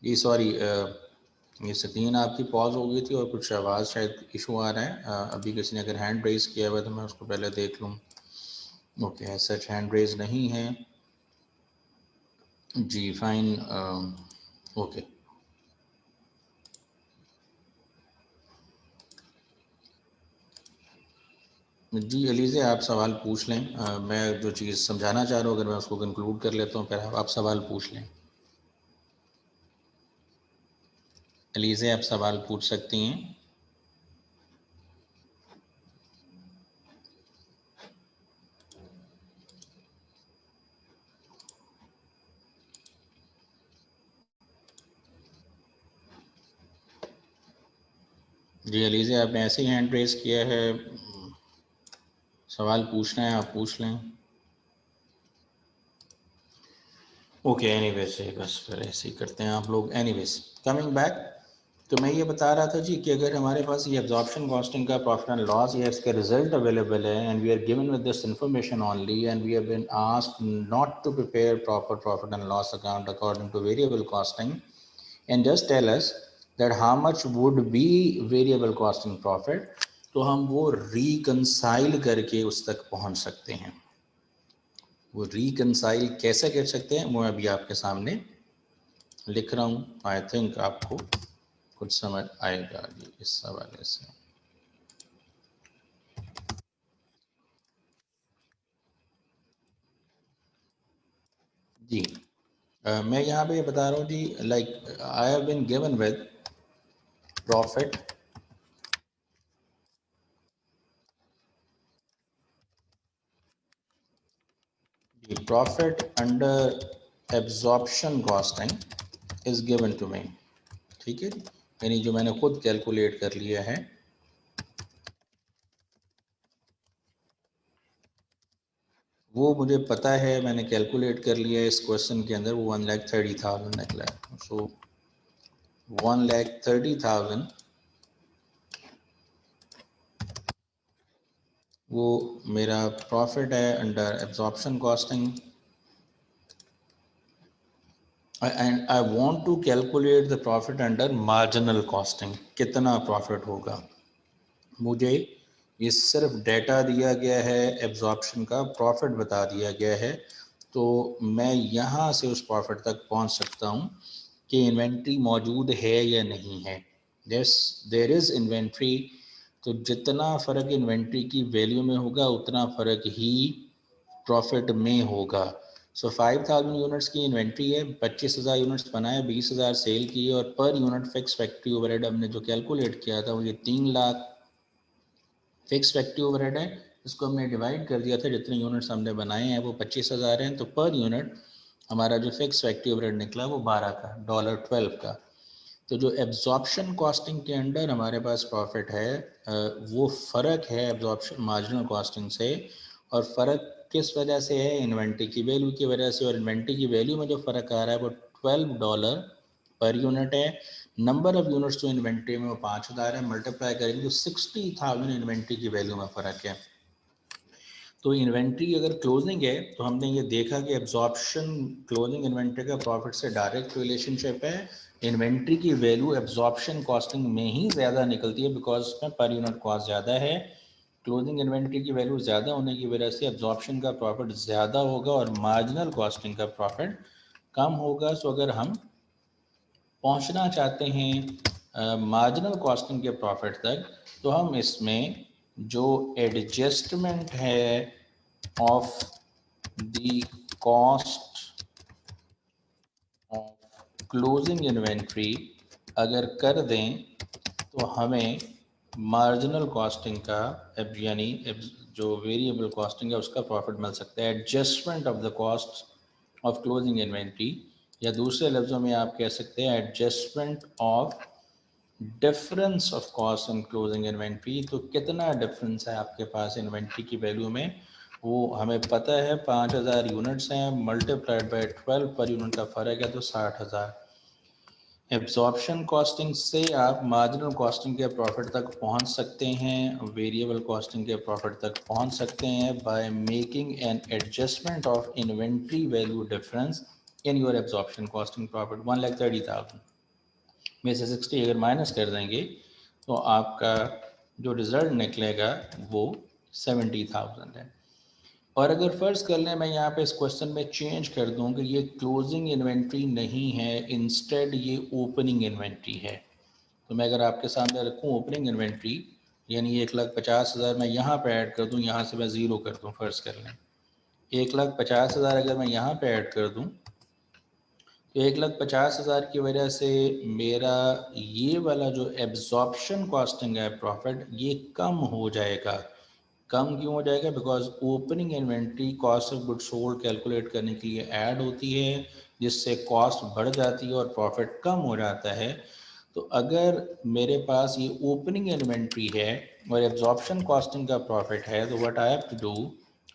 ये सॉरी ये स्क्रीन आपकी पॉज हो गई थी और कुछ आवाज़ शायद इशू आ रहा है। अभी किसी ने अगर हैंड रेज किया हुआ तो मैं उसको पहले देख लूँ। ओके, सच हैंड रेज नहीं है जी, फाइन। ओके, जी एलिज़े आप सवाल पूछ लें। मैं जो चीज़ समझाना चाह रहा हूँ अगर मैं उसको कंक्लूड कर लेता हूँ, फिर आप सवाल पूछ लें। एलिज़े आप सवाल पूछ सकती हैं। जी एलिज़े आपने ऐसे ही हैंड रेज किया है, सवाल पूछना है आप पूछ लें। ओके, एनीवेज से बस फिर ऐसे ही करते हैं आप लोग। एनीवेज कमिंग बैक, तो मैं ये बता रहा था जी कि अगर हमारे पास ये एब्जॉर्प्शन कॉस्टिंग का प्रॉफिट एंड लॉस या इसका रिजल्ट अवेलेबल है and we are given with this information only and we have been asked not to prepare proper profit and loss account according to variable costing and just tell us that how much would be variable costing profit, तो हम वो रिकंसाइल करके उस तक पहुंच सकते हैं। वो रिकंसाइल कैसे कर सकते हैं वो मैं अभी आपके सामने लिख रहा हूँ। आई थिंक आपको कुछ समझ आएगा जी इस हवाले से। जी मैं यहाँ पे बता रहा हूँ जी, like I have been given with profit profit under absorption costing is given to me. ठीक है, यानी जो मैंने खुद कैलकुलेट कर लिया है वो मुझे पता है, मैंने कैलकुलेट कर लिया है इस क्वेश्चन के अंदर, वो 1,30,000 निकला है। सो 1,30,000 वो मेरा प्रॉफिट है under absorption costing and I want to calculate the profit under marginal costing. कितना प्रॉफिट होगा, मुझे ये सिर्फ डेटा दिया गया है, एब्जॉर्प्शन का प्रॉफिट बता दिया गया है, तो मैं यहाँ से उस प्रॉफिट तक पहुँच सकता हूँ कि इन्वेंट्री मौजूद है या नहीं है। यस देयर इज़ इन्वेंट्री, तो जितना फ़र्क इन्वेंट्री की वैल्यू में होगा उतना फ़र्क ही प्रॉफिट में होगा। सो 5,000 यूनिट्स की इन्वेंट्री है, 25,000 यूनिट्स बनाए, 20,000 सेल किए और per unit fix factory overhead हमने जो कैलकुलेट किया था वो ये 3 लाख फिक्स फैक्ट्री ओवरहेड है। इसको हमने डिवाइड कर दिया था, जितने यूनिट्स हमने बनाए हैं वो 25,000 हैं, तो पर यूनिट हमारा जो फिक्स फैक्ट्री ओवरहेड निकला वो 12 का $12 का। तो जो एब्जॉर्प्शन कॉस्टिंग के अंडर हमारे पास प्रॉफिट है वो फ़र्क है एब्जॉर्प्शन मार्जिनल कॉस्टिंग से, और फ़र्क किस वजह से है, इन्वेंट्री की वैल्यू की वजह से, और इन्वेंट्री की वैल्यू में जो फ़र्क आ रहा है वो $12 पर यूनिट है। नंबर ऑफ यूनिट्स जो इन्वेंट्री में वो 5,000 है, मल्टीप्लाई करेंगे तो 60,000 इन्वेंट्री की वैल्यू में फ़र्क है। तो इन्वेंट्री अगर क्लोजिंग है तो हमने ये देखा कि एब्जॉर्प्शन क्लोजिंग इन्वेंट्री का प्रॉफिट से डायरेक्ट रिलेशनशिप है। इन्वेंट्री की वैल्यू एब्जॉर्प्शन कॉस्टिंग में ही ज़्यादा निकलती है बिकॉज उसमें पर यूनिट कॉस्ट ज़्यादा है। क्लोजिंग इन्वेंट्री की वैल्यू ज़्यादा होने की वजह से एब्जॉर्प्शन का प्रॉफिट ज़्यादा होगा और मार्जिनल कॉस्टिंग का प्रॉफिट कम होगा। सो अगर हम पहुंचना चाहते हैं मार्जिनल कॉस्टिंग के प्रॉफिट तक, तो हम इसमें जो एडजस्टमेंट है of the cost of closing inventory अगर कर दें तो हमें मार्जिनल कॉस्टिंग का यानी जो वेरिएबल कॉस्टिंग है उसका प्रॉफिट मिल सकता है। Adjustment of the cost of closing inventory, या दूसरे लफ्ज़ों में आप कह सकते हैं adjustment of difference of cost in closing inventory. तो कितना डिफरेंस है आपके पास इन्वेंट्री की वैल्यू में, वो हमें पता है 5,000 यूनिट्स हैं, मल्टीप्लाइड बाय 12 पर यूनिट का फ़र्क है तो 60,000। एब्जॉर्प्शन कॉस्टिंग से आप मार्जिनल कॉस्टिंग के प्रॉफिट तक पहुंच सकते हैं, वेरिएबल कॉस्टिंग के प्रॉफिट तक पहुंच सकते हैं by making an adjustment of inventory value difference in your absorption costing profit 1,30,000। में से 60 अगर माइनस कर देंगे तो आपका जो रिज़ल्ट निकलेगा वो 70,000 है। और अगर फ़र्ज़ कर लें मैं यहाँ पे इस क्वेश्चन में चेंज कर दूँ कि ये क्लोजिंग इन्वेंट्री नहीं है, इंस्टेड ये ओपनिंग इन्वेंट्री है, तो मैं अगर आपके सामने रखूँ ओपनिंग इन्वेंट्री, यानी 1,50,000 मैं यहाँ पे ऐड कर दूँ, यहाँ से मैं ज़ीरो कर दूँ, फ़र्ज़ कर लें 1,50,000 अगर मैं यहाँ पे ऐड कर दूँ तो 1,50,000 की वजह से मेरा ये वाला जो एब्जॉर्प्शन कॉस्टिंग है प्रॉफिट, ये कम हो जाएगा। कम क्यों हो जाएगा? Because opening inventory cost of good sold calculate करने के लिए ऐड होती है, जिससे कॉस्ट बढ़ जाती है और प्रॉफिट कम हो जाता है। तो अगर मेरे पास ये ओपनिंग इन्वेंट्री है और एब्जॉर्प्शन कॉस्टिंग का प्रॉफिट है, तो what I have to do,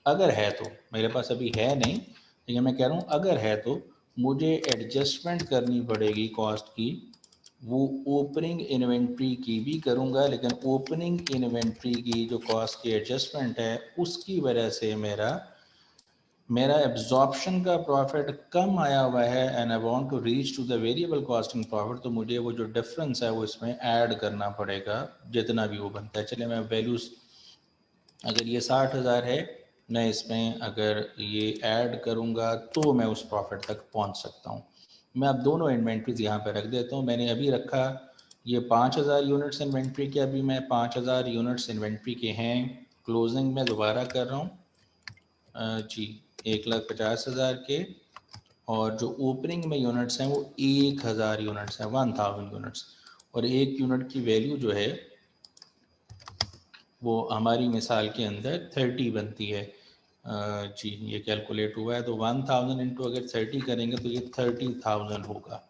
अगर है तो, मेरे पास अभी है नहीं लेकिन मैं कह रहा हूँ अगर है तो मुझे एडजस्टमेंट करनी पड़ेगी कॉस्ट की, वो ओपनिंग इन्वेंट्री की भी करूँगा, लेकिन ओपनिंग इन्वेंट्री की जो कॉस्ट की एडजस्टमेंट है उसकी वजह से मेरा एब्जॉर्प्शन का प्रॉफिट कम आया हुआ है and I want to reach to the variable costing profit, तो मुझे वो जो डिफरेंस है वो इसमें ऐड करना पड़ेगा जितना भी वो बनता है। चलिए मैं वैल्यूज़, अगर ये 60,000 है, मैं इसमें अगर ये ऐड करूँगा तो मैं उस प्रॉफिट तक पहुँच सकता हूँ। मैं अब दोनों इन्वेंट्रीज़ यहाँ पे रख देता हूँ। मैंने अभी रखा ये 5,000 यूनिट्स इन्वेंट्री के, अभी मैं 5,000 यूनिट्स इन्वेंट्री के हैं, क्लोजिंग में दोबारा कर रहा हूँ जी 1,50,000 के, और जो ओपनिंग में यूनिट्स हैं वो 1,000 यूनिट्स हैं, 1,000 यूनिट्स, और एक यूनिट की वैल्यू जो है वो हमारी मिसाल के अंदर 30 बनती है। जी ये कैलकुलेट हुआ है, तो 1,000 इंटू अगर 30 करेंगे तो ये 30,000 होगा।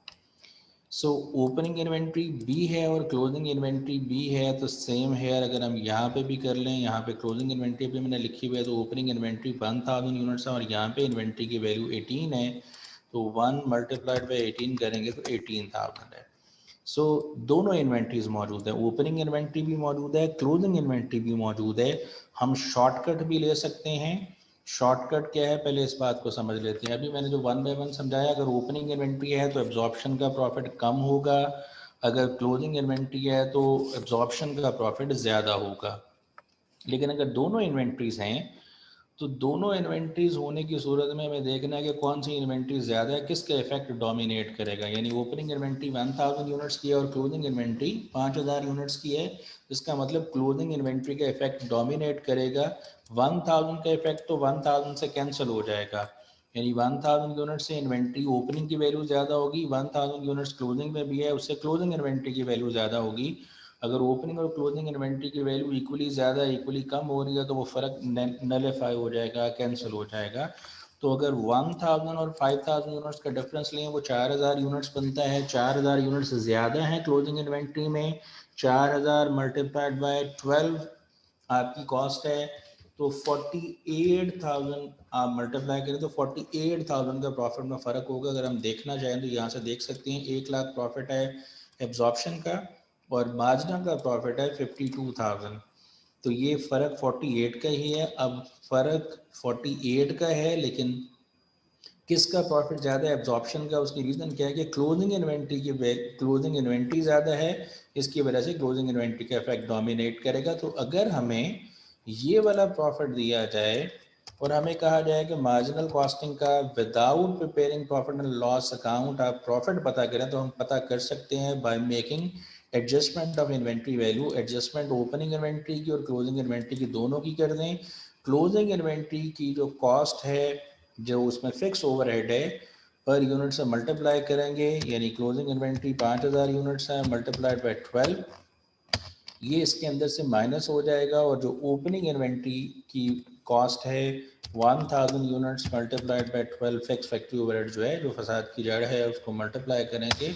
सो ओपनिंग इन्वेंट्री बी है और क्लोजिंग इन्वेंट्री बी है, तो सेम है। अगर हम यहाँ पे भी कर लें, यहाँ पे क्लोजिंग इन्वेंट्री भी मैंने लिखी हुई है, तो ओपनिंग इन्वेंट्री 1,000 यूनिट्स है और यहाँ पे इन्वेंट्री की वैल्यू 18 है, तो 1 मल्टीप्लाइड बाई 18 करेंगे तो 18,000 है। सो दोनों इन्वेंट्रीज मौजूद है, ओपनिंग इन्वेंट्री भी मौजूद है, क्लोजिंग इन्वेंट्री भी मौजूद है। हम शॉर्टकट भी ले सकते हैं। शॉर्टकट क्या है, पहले इस बात को समझ लेते हैं। अभी मैंने जो 1 बाय 1 समझाया, अगर ओपनिंग इन्वेंट्री है तो एब्जॉर्प्शन का प्रॉफिट कम होगा, अगर क्लोजिंग इन्वेंट्री है तो एब्जॉर्प्शन का प्रॉफिट ज़्यादा होगा। लेकिन अगर दोनों इन्वेंट्रीज हैं तो दोनों इन्वेंट्रीज होने की सूरत में हमें देखना है कि कौन सी इन्वेंट्री ज़्यादा है, किसका इफेक्ट डोमिनेट करेगा। यानी ओपनिंग इन्वेंट्री 1,000 यूनिट्स की है और क्लोजिंग इन्वेंट्री 5,000 यूनिट्स की है, इसका मतलब क्लोजिंग इन्वेंट्री का इफेक्ट डोमिनेट करेगा। 1,000 का इफेक्ट तो 1,000 से कैंसिल हो जाएगा, यानी 1,000 यूनिट से इन्वेंट्री ओपनिंग की वैल्यू ज़्यादा होगी, 1,000 यूनिट्स क्लोजिंग में भी है उससे क्लोजिंग इन्वेंट्री की वैल्यू ज़्यादा होगी। अगर ओपनिंग और क्लोजिंग इन्वेंट्री की वैल्यू इक्वली ज़्यादा इक्वली कम हो रही है तो वो फ़र्क नलीफाई हो जाएगा, कैंसिल हो जाएगा। तो अगर 1,000 और 5,000 यूनिट्स का डिफरेंस लें, वो 4,000 यूनिट्स बनता है। 4,000 यूनिट्स ज़्यादा हैं क्लोजिंग इन्वेंट्री में, 4,000 मल्टीप्लाइड बाय 12 आपकी कॉस्ट है, तो 48,000 आप मल्टीप्लाई करें तो 48,000 का प्रॉफिट में फ़र्क होगा। अगर हम देखना चाहें तो यहाँ से देख सकते हैं 1,00,000 प्रॉफिट है एब्जॉर्प्शन का और मार्जिनल का प्रॉफिट है 52,000, तो ये फ़र्क 48 का ही है। अब फ़र्क 48 का है, लेकिन किसका प्रॉफिट ज़्यादा है, एब्जॉर्प्शन का। उसकी रीज़न क्या है कि क्लोजिंग इन्वेंट्री ज़्यादा है, इसकी वजह से क्लोजिंग इन्वेंट्री का इफेक्ट डोमिनेट करेगा। तो अगर हमें ये वाला प्रॉफिट दिया जाए और हमें कहा जाए कि मार्जिनल कॉस्टिंग का without preparing profit and loss account आप प्रॉफिट पता करें, तो हम पता कर सकते हैं by making adjustment of inventory value. Adjustment opening inventory की और क्लोजिंग इन्वेंट्री की दोनों की कर दें। क्लोजिंग इन्वेंट्री की जो कॉस्ट है, जो उसमें फिक्स ओवरहेड है, पर यूनिट से मल्टीप्लाई करेंगे, यानी क्लोजिंग इन्वेंट्री 5,000 यूनिट्स है मल्टीप्लाइड बाय 12, ये इसके अंदर से माइनस हो जाएगा। और जो ओपनिंग इन्वेंट्री की कॉस्ट है 1,000 units multiplied bye 12 fix factory overhead जो है, जो फसाद की जड़ है, उसको मल्टीप्लाई करेंगे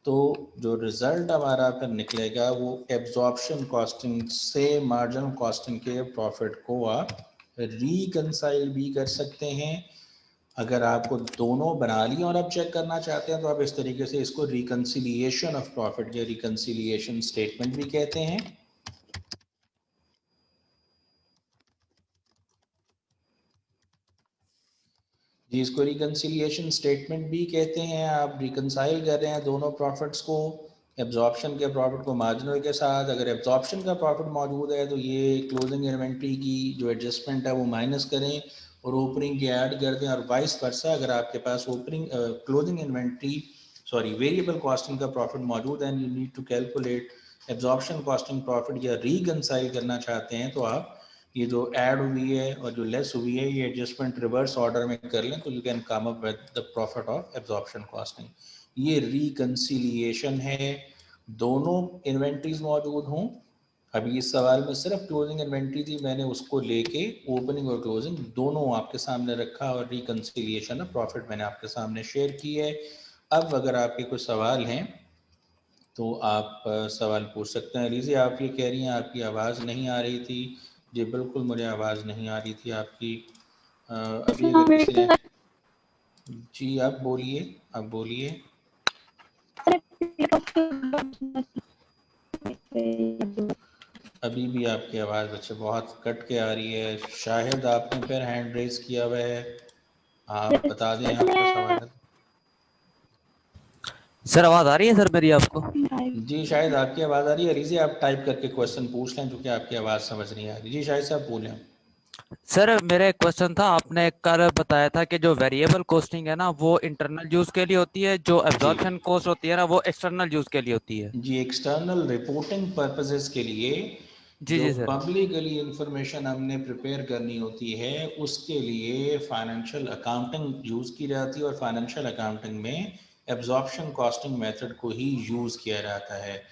तो जो रिज़ल्ट हमारा फिर निकलेगा वो एब्जॉर्प्शन कॉस्टिंग से मार्जिनल कॉस्टिंग के प्रॉफिट को आप रिकंसाइल भी कर सकते हैं। अगर आपको दोनों बना लिया और आप चेक करना चाहते हैं तो आप इस तरीके से इसको रिकंसिलिएशन ऑफ प्रॉफिट या रिकंसिलिएशन स्टेटमेंट भी कहते हैं। जी इसको रिकंसिलिएशन स्टेटमेंट भी कहते हैं। आप रिकंसाइल कर रहे हैं दोनों प्रॉफिट्स को एब्जॉर्प्शन के प्रॉफिट को मार्जिनल के साथ, अगर एब्जॉर्प्शन का प्रॉफिट मौजूद है तो ये क्लोजिंग इन्वेंट्री की जो एडजस्टमेंट है वो माइनस करें और ओपनिंग की ऐड कर दें, और वाइस वर्सा अगर आपके पास opening closing inventory variable costing का प्रॉफिट मौजूद है, you need to calculate absorption costing profit या रिकंसाइल करना चाहते हैं, तो आप ये जो ऐड हुई है और जो लेस हुई है ये एडजस्टमेंट रिवर्स ऑर्डर में कर लें तो you can come up with the profit of absorption costing. ये रिकंसिलिएशन है, दोनों इन्वेंट्रीज मौजूद हों। अभी इस सवाल में सिर्फ क्लोजिंग इन्वेंट्री थी, मैंने उसको लेके ओपनिंग और क्लोजिंग दोनों आपके सामने रखा और रिकंसिलिएशन ऑफ प्रॉफिट मैंने आपके सामने शेयर की है। अब अगर आपके कुछ सवाल हैं तो आप सवाल पूछ सकते हैं। रीज़ी आप ये कह रही हैं आपकी आवाज़ नहीं आ रही थी। जी बिल्कुल मुझे आवाज़ नहीं आ रही थी आपकी। अभी अगर किसी ने जी आप बोलिए। अभी भी आपकी आवाज़ अच्छा बहुत कट के आ रही है। शाहिद आपने फिर हैंड रेज किया हुआ है, आप बता दें आपका सवाल है। सर आवाज आ रही है सर मेरी आपको? जी शायद आपकी आवाज़ आ रही है। रीज़ी आप टाइप करके क्वेश्चन पूछ लें क्योंकि आपकी आवाज़ समझ नहीं आ रही। जी शायद साहब बोलें। सर मेरा एक क्वेश्चन था, आपने कल बताया था कि जो वेरिएबल कॉस्टिंग है ना वो इंटरनल यूज के लिए होती है, जो एब्जॉर्प्शन कॉस्ट होती है ना वो एक्सटर्नल यूज के लिए होती है। जी एक्सटर्नल रिपोर्टिंग पर्पसेस के लिए जी जो जी सर। पब्लिकली इंफॉर्मेशन हमने प्रिपेयर करनी होती है उसके लिए फाइनेंशियल अकाउंटिंग यूज़ की जाती है और फाइनेंशियल अकाउंटिंग में एब्जॉर्प्शन कॉस्टिंग मेथड को ही यूज़ किया जाता है।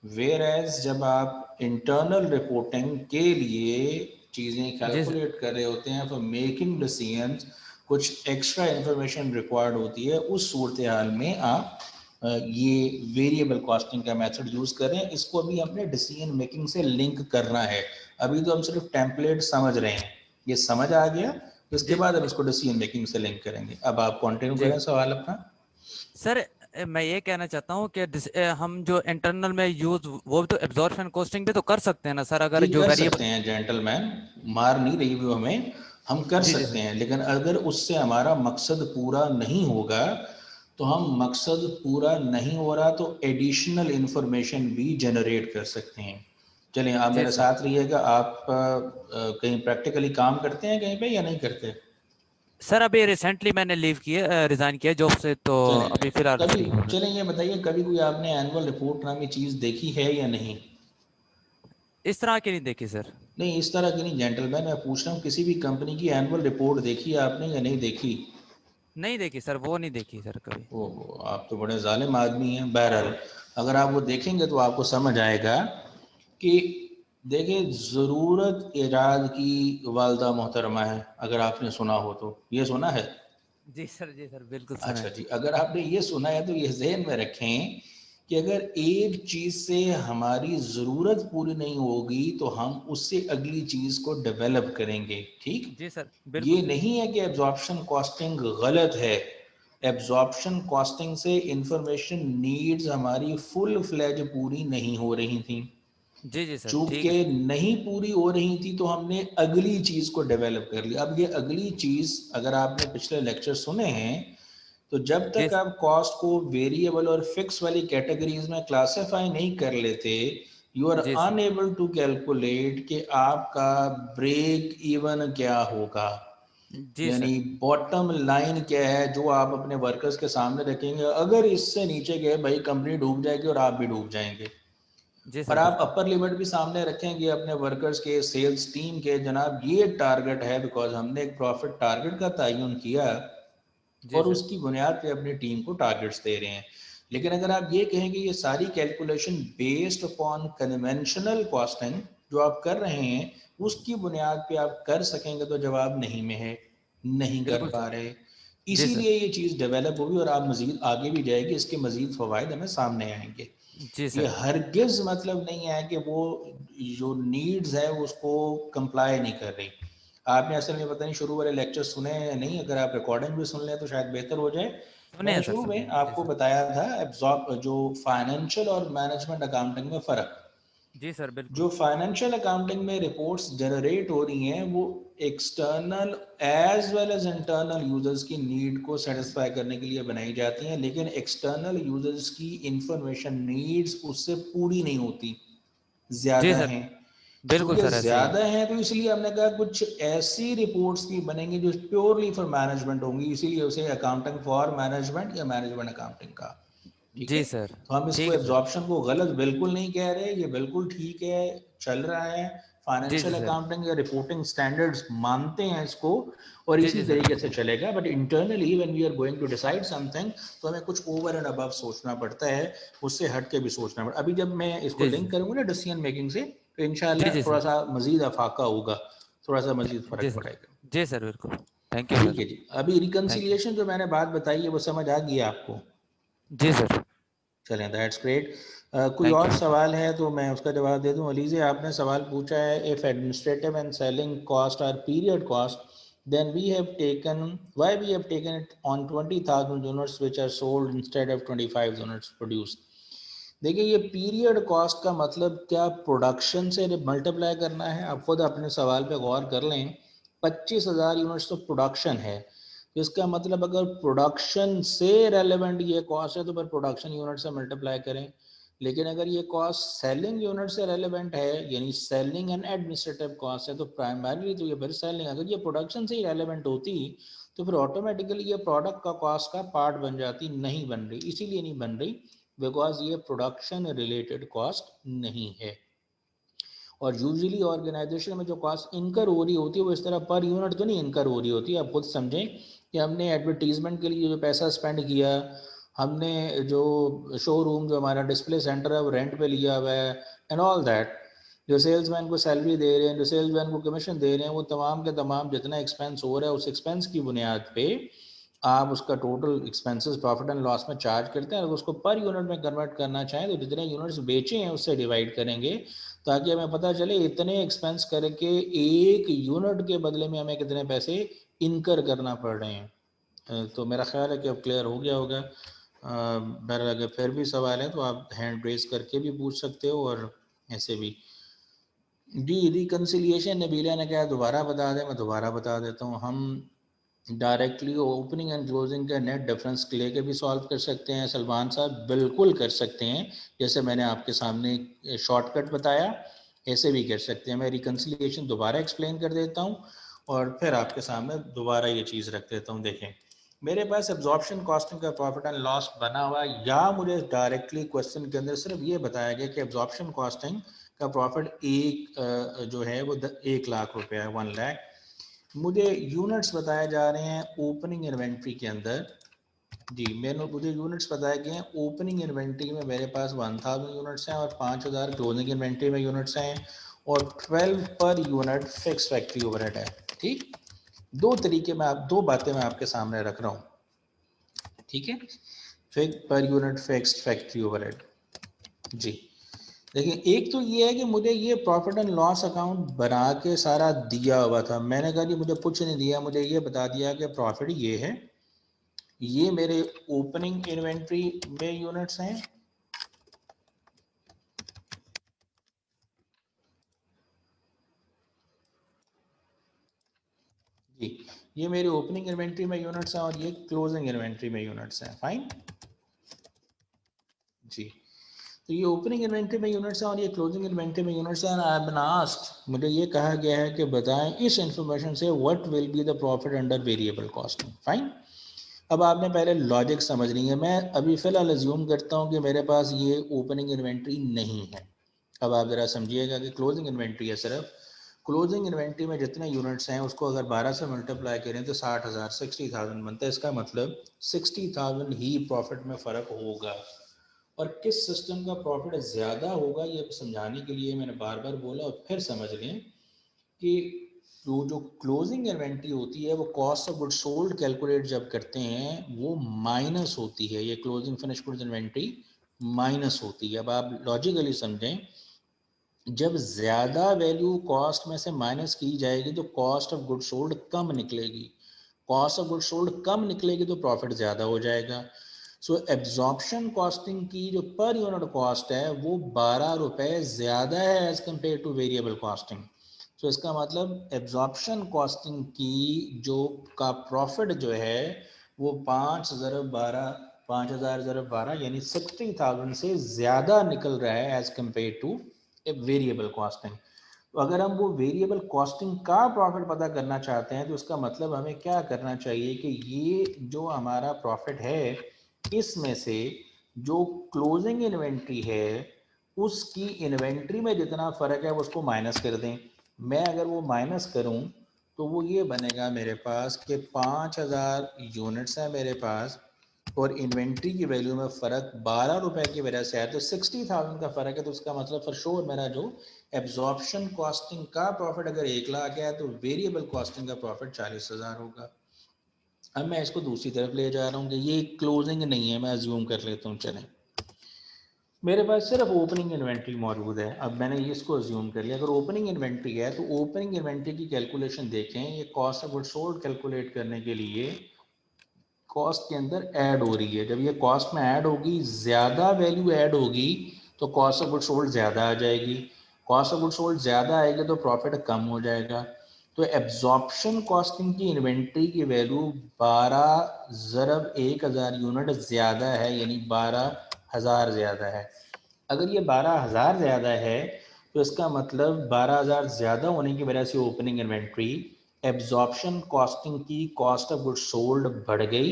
वेयर एज जब आप इंटरनल रिपोर्टिंग के लिए चीज़ें कैलकुलेट कर रहे होते हैं फॉर मेकिंग डिसीजंस, कुछ एक्स्ट्रा इंफॉर्मेशन रिक्वायर्ड होती है, उस सूरत हाल में आप ये वेरिएबल कॉस्टिंग का मेथड यूज़ कर रहे हैं। इसको अभी हमने डिसीजन मेकिंग से लिंक करना है। अभी तो हम सिर्फ टेम्पलेट समझ रहे हैं, ये समझ आ गया, इसके बाद हम इसको डिसीजन मेकिंग से लिंक करेंगे। अब आप कंटिन्यू करें सवाल अपना। सर मैं ये कहना चाहता हूँ कि हम जो इंटरनल में यूज वो तो एब्जॉर्प्शन कॉस्टिंग भी तो कर सकते हैं ना सर, अगर जी जो कर वेरिएबल। सकते हैं जेंटलमैन, मार नहीं रही वो हमें, हम कर जी जी सकते सर। हैं, लेकिन अगर उससे हमारा मकसद पूरा नहीं होगा तो हम मकसद पूरा नहीं हो रहा तो एडिशनल इंफॉर्मेशन भी जनरेट कर सकते हैं। चलिए आप जी मेरे सर। साथ रहिएगा। आप कहीं प्रैक्टिकली काम करते हैं कहीं पे या नहीं करते? सर अभी रिसेंटली मैंने लीव किया, रिजाइन किया जॉब से, तो अभी चलें फिलहाल कभी फ्री हूँ सर। चलें ये बताइए कभी कोई आपने एनुअल रिपोर्ट नामी चीज़ देखी है या नहीं? इस तरह की नहीं देखी सर। नहीं इस तरह की नहीं जेंटलमैन, मैं पूछ रहा हूँ किसी भी कंपनी की एनुअल रिपोर्ट देखी है आपने या नहीं देखी? नहीं देखी सर, वो नहीं देखी सर कभी। ओह आप तो बड़े जालिम आदमी हैं। बहरहाल अगर आप वो देखेंगे तो आपको समझ आएगा कि देखिए ज़रूरत ईजाद की वालदा मोहतरमा है, अगर आपने सुना हो तो। ये सुना है? जी सर बिल्कुल सुना अच्छा है। जी, अगर आपने ये सुना है तो ये ज़हन में रखें कि अगर एक चीज़ से हमारी ज़रूरत पूरी नहीं होगी तो हम उससे अगली चीज़ को डेवलप करेंगे। ठीक, जी सर ये बिल्कुल सर। नहीं है कि एब्जॉर्प्शन कॉस्टिंग गलत है। एब्जॉर्प्शन कॉस्टिंग से इंफॉर्मेशन नीड्स हमारी फुल फ्लैज पूरी नहीं हो रही थी, जी सर ठीक चूंकि है। नहीं पूरी हो रही थी तो हमने अगली चीज़ को डेवलप कर लिया। अब ये अगली चीज़ अगर आपने पिछले लेक्चर सुने हैं तो जब जी तक आप कॉस्ट को वेरिएबल और फिक्स वाली कैटेगरीज में क्लासिफाई नहीं कर लेते, you are ji sir. Unable to calculate कि आपका ब्रेक इवन क्या होगा, जी यानी सर। बॉटम लाइन क्या है जो आप अपने वर्कर्स के सामने रखेंगे। अगर इससे नीचे गए भाई कंपनी डूब जाएगी और आप भी डूब जाएंगे। जी और सर आप बिल्कुल। अपर लिमिट भी सामने रखेंगे अपने वर्कर्स के, सेल्स टीम के, जनाब ये टारगेट है बिकॉज हमने एक प्रॉफिट टारगेट का तयन किया जी और सर। उसकी बुनियाद पे अपनी टीम को टारगेट्स दे रहे हैं। लेकिन अगर आप ये कहेंगे ये सारी calculation based upon conventional costing जो आप कर रहे हैं उसकी बुनियाद पे आप कर सकेंगे, तो जवाब नहीं में है, नहीं कर बिल्कुल पा सर। रहे। जी सर। इसीलिए ये चीज़ डेवलप होगी और आप मजीद आगे भी जाएगी, इसके मजीद फ़वाइद हमें सामने आएंगे। जी ये सर। हरगिज़ मतलब नहीं है कि वो जो नीड्स है उसको कंप्लाई नहीं कर रही। आपने असल में पता नहीं शुरू वाले लेक्चर सुने हैं या नहीं, अगर आप रिकॉर्डिंग भी सुन लें तो शायद बेहतर हो जाए। सुने मैंने हैं सर, शुरू सुने में हैं। जी आपको सर। बताया था एब्जॉर्ब जो फाइनेंशियल और मैनेजमेंट अकाउंटिंग में फ़र्क, जी सर बिल्कुल। जो फाइनेंशियल अकाउंटिंग में रिपोर्ट्स जनरेट हो रही हैं वो external as well as internal users की नीड को सेटिस्फाई करने के लिए बनाई जाती हैं, लेकिन एक्सटर्नल यूजर्स की इंफॉर्मेशन नीड्स उससे पूरी नहीं होती, जी ज्यादा सर हैं। बिल्कुल चूंकि सर, ऐसे ही है। ज्यादा हैं तो इसलिए हमने कहा कुछ ऐसी रिपोर्ट्स की बनेंगी जो प्योरली फॉर मैनेजमेंट होंगी, इसीलिए उसे अकाउंटिंग फॉर मैनेजमेंट या मैनेजमेंट अकाउंटिंग का। ठीक है, जी सर तो हम इसको ठीक है सर। एब्जॉर्प्शन को गलत बिल्कुल नहीं कह रहे, ये बिल्कुल ठीक है, चल रहा है। जी फाइनेंशियल जी सर। अकाउंटिंग या रिपोर्टिंग स्टैंडर्ड्स मानते हैं इसको और जी इसी जी सर। तरीके से चलेगा, but internally when we are going to decide something तो हमें कुछ ओवर एंड अबव सोचना पड़ता है, उससे हट के भी सोचना पड़ता है। अभी जब मैं इसको जी जी लिंक करूंगा ना डिसीजन मेकिंग से तो जी इंशाल्लाह जी थोड़ा सर। सा मजीद अफाका होगा, थोड़ा सा मजीद जी फर्क सर। पड़ेगा। जी सर बिल्कुल। थैंक यू ठीक सर। है जी, अभी थैंक यू। रिकंसिलिएशन जो मैंने बात बताई है वो समझ आ गई आपको? जी सर। चलें, दैट्स ग्रेट। कोई थैंक और यू। सवाल है तो मैं उसका जवाब दे दूं। अलीज़े आपने सवाल पूछा है, if administrative and selling cost are period cost then we have taken why we have taken it on 20,000 units which are sold instead of 25 units produced। देखिए ये पीरियड कॉस्ट का मतलब क्या प्रोडक्शन से मल्टीप्लाई करना है? आप खुद अपने सवाल पे गौर कर लें, 25,000 यूनिट्स तो प्रोडक्शन है, तो इसका मतलब अगर प्रोडक्शन से रेलेवेंट ये कॉस्ट है तो फिर प्रोडक्शन यूनिट से मल्टीप्लाई करें। लेकिन अगर ये कॉस्ट सेलिंग यूनिट से रेलेवेंट है, यानी सेलिंग एंड एडमिनिस्ट्रेटिव कॉस्ट है, तो प्राइमरीली तो ये फिर सेलिंग, अगर ये प्रोडक्शन से ही रेलेवेंट होती तो फिर ऑटोमेटिकली ये प्रोडक्ट का कॉस्ट का पार्ट बन जाती, नहीं बन रही। इसीलिए नहीं बन रही बिकॉज ये प्रोडक्शन रिलेटेड कॉस्ट नहीं है। और यूजुअली ऑर्गेनाइजेशन में जो कॉस्ट इनकर हो रही होती है वो इस तरह पर यूनिट तो नहीं इनकर हो रही होती है। आप खुद समझें कि हमने एडवर्टीजमेंट के लिए जो पैसा स्पेंड किया, हमने जो शोरूम जो हमारा डिस्प्ले सेंटर है वो रेंट पे लिया हुआ है एंड ऑल दैट, जो सेल्समैन को सैलरी दे रहे हैं, जो सेल्समैन को कमीशन दे रहे हैं, वो तमाम के तमाम जितना एक्सपेंस हो रहा है उस एक्सपेंस की बुनियाद पे आप उसका total expenses profit and loss में चार्ज करते हैं। अगर उसको पर यूनिट में कन्वर्ट करना चाहें तो जितने यूनिट्स बेचे हैं उससे डिवाइड करेंगे ताकि हमें पता चले इतने एक्सपेंस करके एक यूनिट के बदले में हमें कितने पैसे इनकर करना पड़ रहे हैं। तो मेरा ख्याल है कि अब क्लियर हो गया होगा। बहरहाल अगर फिर भी सवाल है तो आप हैंड रेज करके भी पूछ सकते हो और ऐसे भी। जी, रिकन्सिलिएशन नबीला ने कहा दोबारा बता दें, मैं दोबारा बता देता हूँ। हम डायरेक्टली ओपनिंग एंड क्लोजिंग का नेट डिफरेंस लेके भी सॉल्व कर सकते हैं सलमान साहब, बिल्कुल कर सकते हैं। जैसे मैंने आपके सामने शॉर्टकट बताया ऐसे भी कर सकते हैं। मैं रिकन्सिलिएशन दोबारा एक्सप्लेन कर देता हूँ और फिर आपके सामने दोबारा ये चीज़ रख देता हूँ। देखें, मेरे पास एब्जॉर्प्शन कॉस्टिंग का प्रॉफिट एंड लॉस बना हुआ है, या मुझे डायरेक्टली क्वेश्चन के अंदर सिर्फ ये बताया गया कि एब्जॉर्प्शन कॉस्टिंग का प्रॉफिट एक जो है वो 1 लाख रुपया है, 1 लाख। मुझे यूनिट्स बताए जा रहे हैं ओपनिंग इन्वेंट्री के अंदर। जी, मुझे यूनिट्स बताए गए हैं ओपनिंग इन्वेंट्री में मेरे पास 1000 यूनिट्स हैं और 5000 क्लोजिंग इन्वेंट्री में यूनिट्स हैं और 12 per unit fix factory overhead है। ठीक, दो तरीके में आप दो बातें मैं आपके सामने रख रहा हूँ। ठीक है, per unit fixed factory overhead. जी देखिए, एक तो ये है कि मुझे ये प्रॉफिट एंड लॉस अकाउंट बना के सारा दिया हुआ था। मैंने कहा जी मुझे कुछ नहीं दिया, मुझे ये बता दिया कि प्रॉफिट ये है, ये मेरे ओपनिंग इन्वेंट्री में यूनिट्स हैं, जी ये मेरे ओपनिंग इन्वेंट्री में यूनिट्स हैं और ये क्लोजिंग इन्वेंट्री में यूनिट्स हैं। फाइन जी, तो ये ओपनिंग इन्वेंट्री में यूनिट्स हैं और ये क्लोजिंग इन्वेंट्री में यूनिट्स हैं। आई हैव बीन आस्क्ड, मुझे ये कहा गया है कि बताएं इस इंफॉर्मेशन से what will be the profit under variable costing. Fine, अब आपने पहले लॉजिक समझनी है। मैं अभी फ़िलहाल अज्यूम करता हूँ कि मेरे पास ये ओपनिंग इन्वेंट्री नहीं है। अब आप ज़रा समझिएगा कि क्लोजिंग इन्वेंट्री है सिर्फ। क्लोजिंग इन्वेंट्री में जितने यूनिट्स हैं उसको अगर 12 से मल्टीप्लाई करें तो 60,000 60,000 बनता है। इसका मतलब 60,000 ही प्रॉफिट में फ़र्क होगा। और किस सिस्टम का प्रॉफिट ज़्यादा होगा ये समझाने के लिए मैंने बार बार बोला, और फिर समझ लें कि जो क्लोजिंग इन्वेंट्री होती है वो cost of goods sold calculate जब करते हैं वो माइनस होती है। ये closing finish goods inventory minus होती है। अब आप लॉजिकली समझें, जब ज़्यादा वैल्यू कॉस्ट में से माइनस की जाएगी तो कॉस्ट ऑफ गुड्स सोल्ड कम निकलेगी। कॉस्ट ऑफ गुड्स सोल्ड कम निकलेगी तो प्रॉफिट ज़्यादा हो जाएगा। सो एब्जॉर्प्शन कॉस्टिंग की जो पर यूनिट कॉस्ट है वो 12 रुपए ज़्यादा है as compare to variable costing. So इसका मतलब एब्जॉर्प्शन कॉस्टिंग की जो का प्रॉफिट जो है वो 5,000 ज़रब 12 यानी 60,000 से ज़्यादा निकल रहा है as compare to variable costing. तो अगर हम वो वेरिएबल कॉस्टिंग का प्रॉफिट पता करना चाहते हैं तो उसका मतलब हमें क्या करना चाहिए कि ये जो हमारा प्रॉफिट है इसमें से जो क्लोजिंग इन्वेंट्री है उसकी इन्वेंट्री में जितना फ़र्क है वो उसको माइनस कर दें। मैं अगर वो माइनस करूं तो वो ये बनेगा मेरे पास कि 5,000 यूनिट्स हैं मेरे पास और इन्वेंट्री की वैल्यू में फ़र्क 12 रुपए की वजह से है तो 60,000 का फ़र्क है। तो उसका मतलब फॉर श्योर मेरा जो एब्जॉर्प्शन कॉस्टिंग का प्रॉफिट अगर 1 लाख है तो वेरिएबल कॉस्टिंग का प्रॉफिट 40,000 होगा। अब मैं इसको दूसरी तरफ ले जा रहा हूँ कि ये क्लोजिंग नहीं है, मैं अज्यूम कर लेता हूँ। चलें, मेरे पास सिर्फ ओपनिंग इन्वेंट्री मौजूद है। अब मैंने इसको अज्यूम कर लिया। अगर ओपनिंग इन्वेंट्री है तो ओपनिंग इन्वेंट्री की कैलकुलेशन देखें, ये cost of goods sold calculate करने के लिए कॉस्ट के अंदर ऐड हो रही है। जब ये कॉस्ट में ऐड होगी, ज़्यादा वैल्यू ऐड होगी तो कॉस्ट ऑफ गुड्स सोल्ड ज़्यादा आ जाएगी। कॉस्ट ऑफ गुड्स सोल्ड ज़्यादा आएगी तो प्रॉफिट कम हो जाएगा। तो एब्जॉर्प्शन कॉस्टिंग की इन्वेंट्री की वैल्यू 12 ज़रब 1,000 यूनिट ज़्यादा है, यानी 12,000 ज़्यादा है। अगर ये 12,000 ज़्यादा है तो इसका मतलब 12,000 ज़्यादा होने की वजह से ओपनिंग इन्वेंट्री एब्जॉर्प्शन कॉस्टिंग की कॉस्ट ऑफ गुड्स सोल्ड बढ़ गई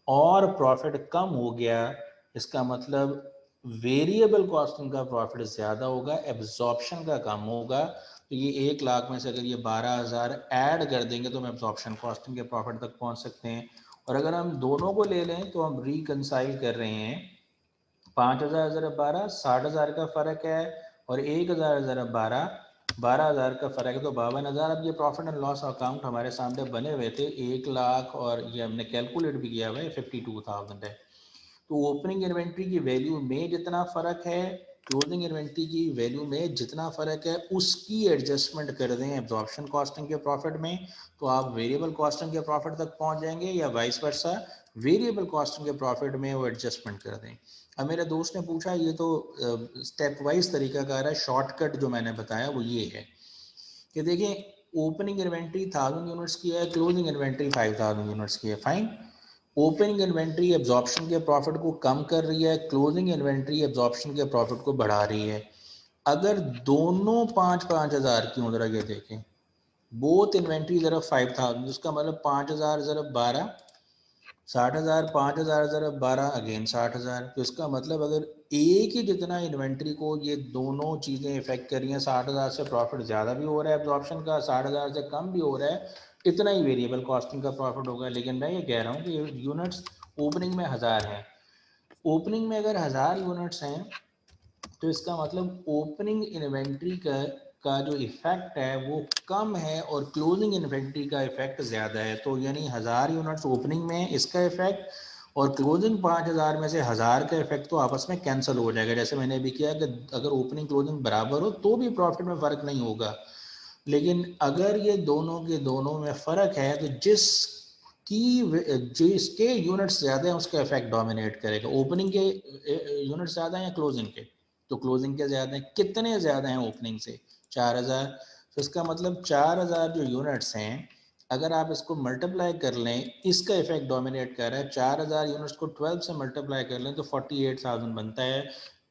और प्रॉफिट कम हो गया। इसका मतलब वेरिएबल कॉस्टिंग का प्रॉफिट ज़्यादा होगा, एब्जॉर्प्शन का कम होगा। तो ये 1 लाख में से अगर ये 12,000 ऐड कर देंगे तो हम एब्जॉर्प्शन कॉस्टिंग के प्रॉफिट तक पहुंच सकते हैं। और अगर हम दोनों को ले लें तो हम रिकनसाइल कर रहे हैं 5,000 ज़रब 12 60,000 का फ़र्क है और 1,000 ज़रब 12,000 का फ़र्क है तो 52,000। अब ये प्रॉफिट एंड लॉस अकाउंट हमारे सामने बने हुए थे 1 लाख और ये हमने कैलकुलेट भी किया हुआ है 52,000 है। तो ओपनिंग इन्वेंट्री की वैल्यू में जितना फ़र्क है, क्लोजिंग इन्वेंट्री की वैल्यू में जितना फ़र्क है उसकी एडजस्टमेंट कर दें एब्जॉर्प्शन कॉस्टिंग के प्रॉफिट में तो आप वेरिएबल कॉस्टिंग के प्रॉफिट तक पहुंच जाएंगे, या वाइस वर्सा वेरिएबल कॉस्टिंग के प्रॉफिट में वो एडजस्टमेंट कर दें। अब मेरे दोस्त ने पूछा, ये तो स्टेप वाइज तरीकाकार है, शॉर्टकट जो मैंने बताया वो ये है कि देखें ओपनिंग इन्वेंट्री 1,000 यूनिट्स की है, क्लोजिंग इन्वेंट्री 5,000 यूनिट्स की है। फाइन, ओपनिंग इन्वेंट्री एब्जॉर्प्शन के प्रॉफिट को कम कर रही है, क्लोजिंग इन्वेंट्री एब्जॉर्प्शन के प्रॉफिट को बढ़ा रही है। अगर दोनों 5-5 हज़ार की उधर ये देखें, बोथ इन्वेंट्री ज़रब 5,000, उसका मतलब 5,000 ज़रब 12 60,000, 5,000 ज़रब 12 अगेन 60,000। तो इसका मतलब अगर एक ही जितना इन्वेंट्री को ये दोनों चीज़ें इफेक्ट कर रही हैं, 60,000 से प्रॉफिट ज़्यादा भी हो रहा है एब्जॉर्प्शन का, 60,000 से कम भी हो रहा है, इतना ही वेरिएबल कॉस्टिंग का प्रॉफिट होगा। लेकिन मैं ये कह रहा हूँ कि यूनिट्स ओपनिंग में 1,000 हैं, ओपनिंग में अगर 1,000 यूनिट्स हैं तो इसका मतलब ओपनिंग इन्वेंट्री का जो इफेक्ट है वो कम है और क्लोजिंग इन्वेंट्री का इफेक्ट ज़्यादा है। तो यानी 1,000 यूनिट्स ओपनिंग में इसका इफेक्ट और क्लोजिंग 5,000 में से 1,000 का इफेक्ट तो आपस में कैंसिल हो जाएगा। जैसे मैंने भी किया कि अगर ओपनिंग क्लोजिंग बराबर हो तो भी प्रॉफिट में फ़र्क नहीं होगा, लेकिन अगर ये दोनों के दोनों में फ़र्क है तो जिसके यूनिट्स ज़्यादा हैं उसका इफेक्ट डोमिनेट करेगा। ओपनिंग के यूनिट ज़्यादा हैं क्लोजिंग के, तो क्लोजिंग के ज़्यादा हैं। कितने ज़्यादा हैं ओपनिंग से? 4,000। तो इसका मतलब 4,000 जो यूनिट्स हैं, अगर आप इसको मल्टीप्लाई कर लें, इसका इफेक्ट डोमिनेट कर रहा है। 4,000 यूनिट्स को 12 से मल्टीप्लाई कर लें तो 48,000 बनता है।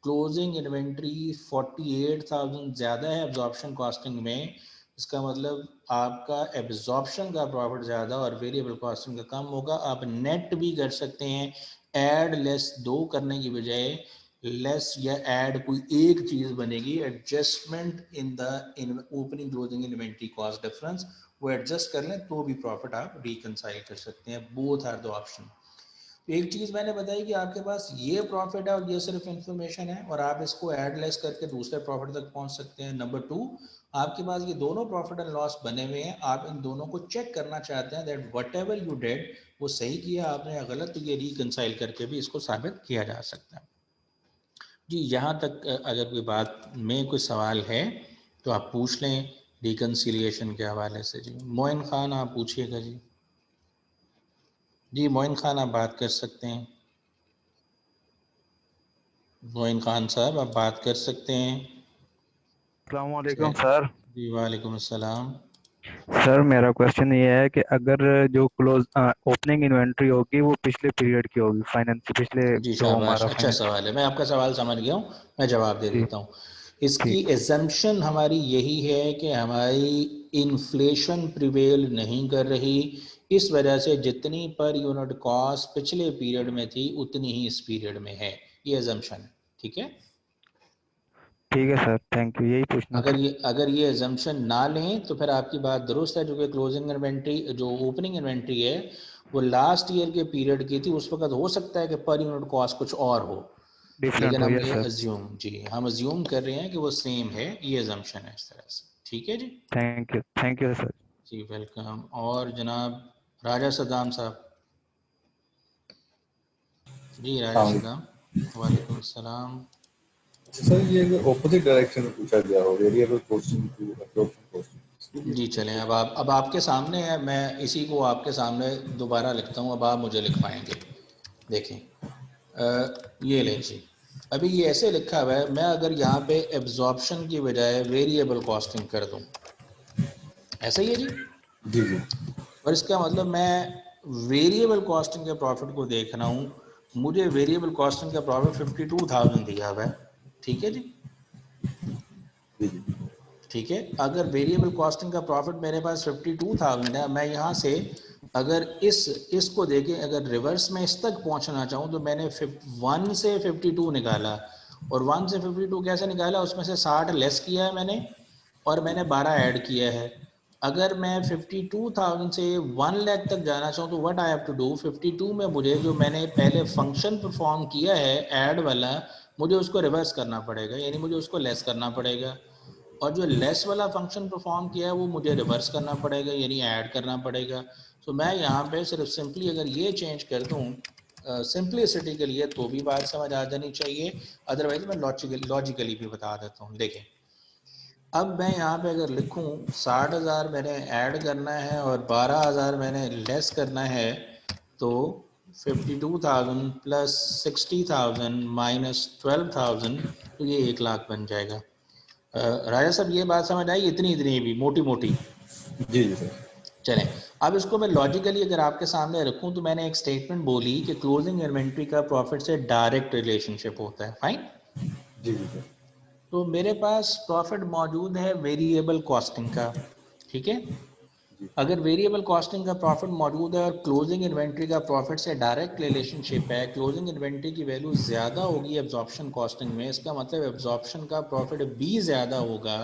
क्लोजिंग इन्वेंट्री 48,000 ज़्यादा है एब्जॉर्प्शन कॉस्टिंग में। इसका मतलब आपका एब्जॉर्प्शन का प्रॉफिट ज़्यादा और वेरिएबल कॉस्टिंग का कम होगा। आप नेट भी कर सकते हैं, ऐड लेस 2 करने की बजाय लेस या ऐड कोई एक चीज़ बनेगी, adjustment in opening closing inventory cost difference, वो एडजस्ट कर लें तो भी प्रॉफिट आप रिकनसाइल कर सकते हैं। Both are the option. एक चीज़ मैंने बताई कि आपके पास ये प्रॉफिट है और ये सिर्फ इंफॉर्मेशन है और आप इसको ऐड लेस करके दूसरे प्रॉफिट तक पहुंच सकते हैं। नंबर 2, आपके पास ये दोनों प्रॉफिट एंड लॉस बने हुए हैं, आप इन दोनों को चेक करना चाहते हैं that what ever you did वो सही किया आपने या गलत, तो ये रिकनसाइल करके भी इसको साबित किया जा सकता है। जी, यहाँ तक अगर कोई बात में कोई सवाल है तो आप पूछ लें रिकन्सिलिएशन के हवाले से। जी मोइन खान आप पूछिएगा। जी मोइन खान आप बात कर सकते हैं। मोइन खान साहब आप बात कर सकते हैं। अस्सलाम वालेकुम सर। जी वालेकुम अस्सलाम। सर मेरा क्वेश्चन ये है कि अगर जो क्लोज ओपनिंग इन्वेंट्री होगी वो पिछले पीरियड की होगी, फाइनेंस पिछले जी जो शाबाश, हमारा अच्छा सवाल है, मैं आपका सवाल समझ गया हूँ, मैं जवाब दे जी देता हूँ। इसकी ठीक। एजम्पशन हमारी यही है कि हमारी इन्फ्लेशन प्रिवेल नहीं कर रही, इस वजह से जितनी पर यूनिट कॉस्ट पिछले पीरियड में थी उतनी ही इस पीरियड में है, ये एजम्पशन है। ठीक है, ठीक है सर, थैंक यू, यही पूछना था। अगर ये एजम्पशन ना लें तो फिर आपकी बात दुरुस्त है, जो कि क्लोजिंग इन्वेंट्री जो ओपनिंग इन्वेंट्री है वो लास्ट ईयर के पीरियड की थी, उस वक्त हो सकता है कि पर यूनिट कॉस्ट कुछ और हो, डिफरेंट लेकिन हो, हम यस ये सर। हम अज्यूम कर रहे हैं कि वो सेम है, ये एजम्पशन है इस तरह से। ठीक है जी, थैंक यू सर। जी वेलकम। और जनाब राजा सद्दाम साहब, जी राजा सद्दाम, वालेकुम अस्सलाम। सर ये ऑपोजिट डायरेक्शन में पूछा गया हो, variable costing to absorption costing. जी चलें, अब आपके सामने है, मैं इसी को आपके सामने दोबारा लिखता हूँ, अब आप मुझे लिखवाएंगे। देखें, ये लें जी, अभी ये ऐसे लिखा हुआ है, मैं अगर यहाँ पे एब्जॉर्प्शन की बजाय वेरिएबल कॉस्टिंग कर दूँ, ऐसा ही है जी, जी जी और इसका मतलब मैं वेरिएबल कॉस्टिंग के प्रॉफिट को देख रहा हूँ, मुझे वेरिएबल कॉस्टिंग का प्रॉफिट 52,000 दिया हुआ है। ठीक है जी, जी जी ठीक है, अगर वेरिएबल कॉस्टिंग का प्रॉफिट मेरे पास 52,000 है, मैं यहाँ से अगर इसको देखें, अगर रिवर्स में इस तक पहुँचना चाहूँ तो मैंने 1 से 52 निकाला, और 1 से 52 कैसे निकाला, उसमें से 60 लेस किया है मैंने, और मैंने 12 ऐड किया है। अगर मैं 52,000 से 1 लाख तक जाना चाहूँ तो what I have to do, 52 में मुझे जो मैंने पहले फंक्शन परफॉर्म किया है ऐड वाला, मुझे उसको रिवर्स करना पड़ेगा, यानी मुझे उसको लेस करना पड़ेगा, और जो लेस वाला फंक्शन परफॉर्म किया है वो मुझे रिवर्स करना पड़ेगा, यानी ऐड करना पड़ेगा। तो मैं यहाँ पे सिर्फ सिंपली अगर ये चेंज कर दूँ सिंपलिसिटी के लिए, तो भी बात समझ आ जानी चाहिए, अदरवाइज मैं लॉजिकली भी बता देता हूँ। देखें, अब मैं यहाँ पे अगर लिखूँ 60,000 मैंने ऐड करना है और 12,000 मैंने लेस करना है, तो 52,000 प्लस 60,000 माइनस 12,000, तो ये 1 लाख बन जाएगा। राजा साहब ये बात समझ आई, इतनी इतनी भी मोटी मोटी? जी जी सर। चलें, अब इसको मैं लॉजिकली अगर आपके सामने रखूं, तो मैंने एक स्टेटमेंट बोली कि क्लोजिंग इन्वेंट्री का प्रॉफिट से डायरेक्ट रिलेशनशिप होता है, फाइन। जी जी सर। तो मेरे पास प्रॉफिट मौजूद है वेरिएबल कॉस्टिंग का, ठीक है, अगर वेरिएबल कॉस्टिंग का प्रॉफिट मौजूद है और क्लोजिंग इन्वेंट्री का प्रॉफिट से डायरेक्ट रिलेशनशिप है, क्लोजिंग इन्वेंट्री की वैल्यू ज़्यादा होगी एब्जॉर्प्शन कॉस्टिंग में, इसका मतलब एब्जॉर्प्शन का प्रॉफिट भी ज़्यादा होगा।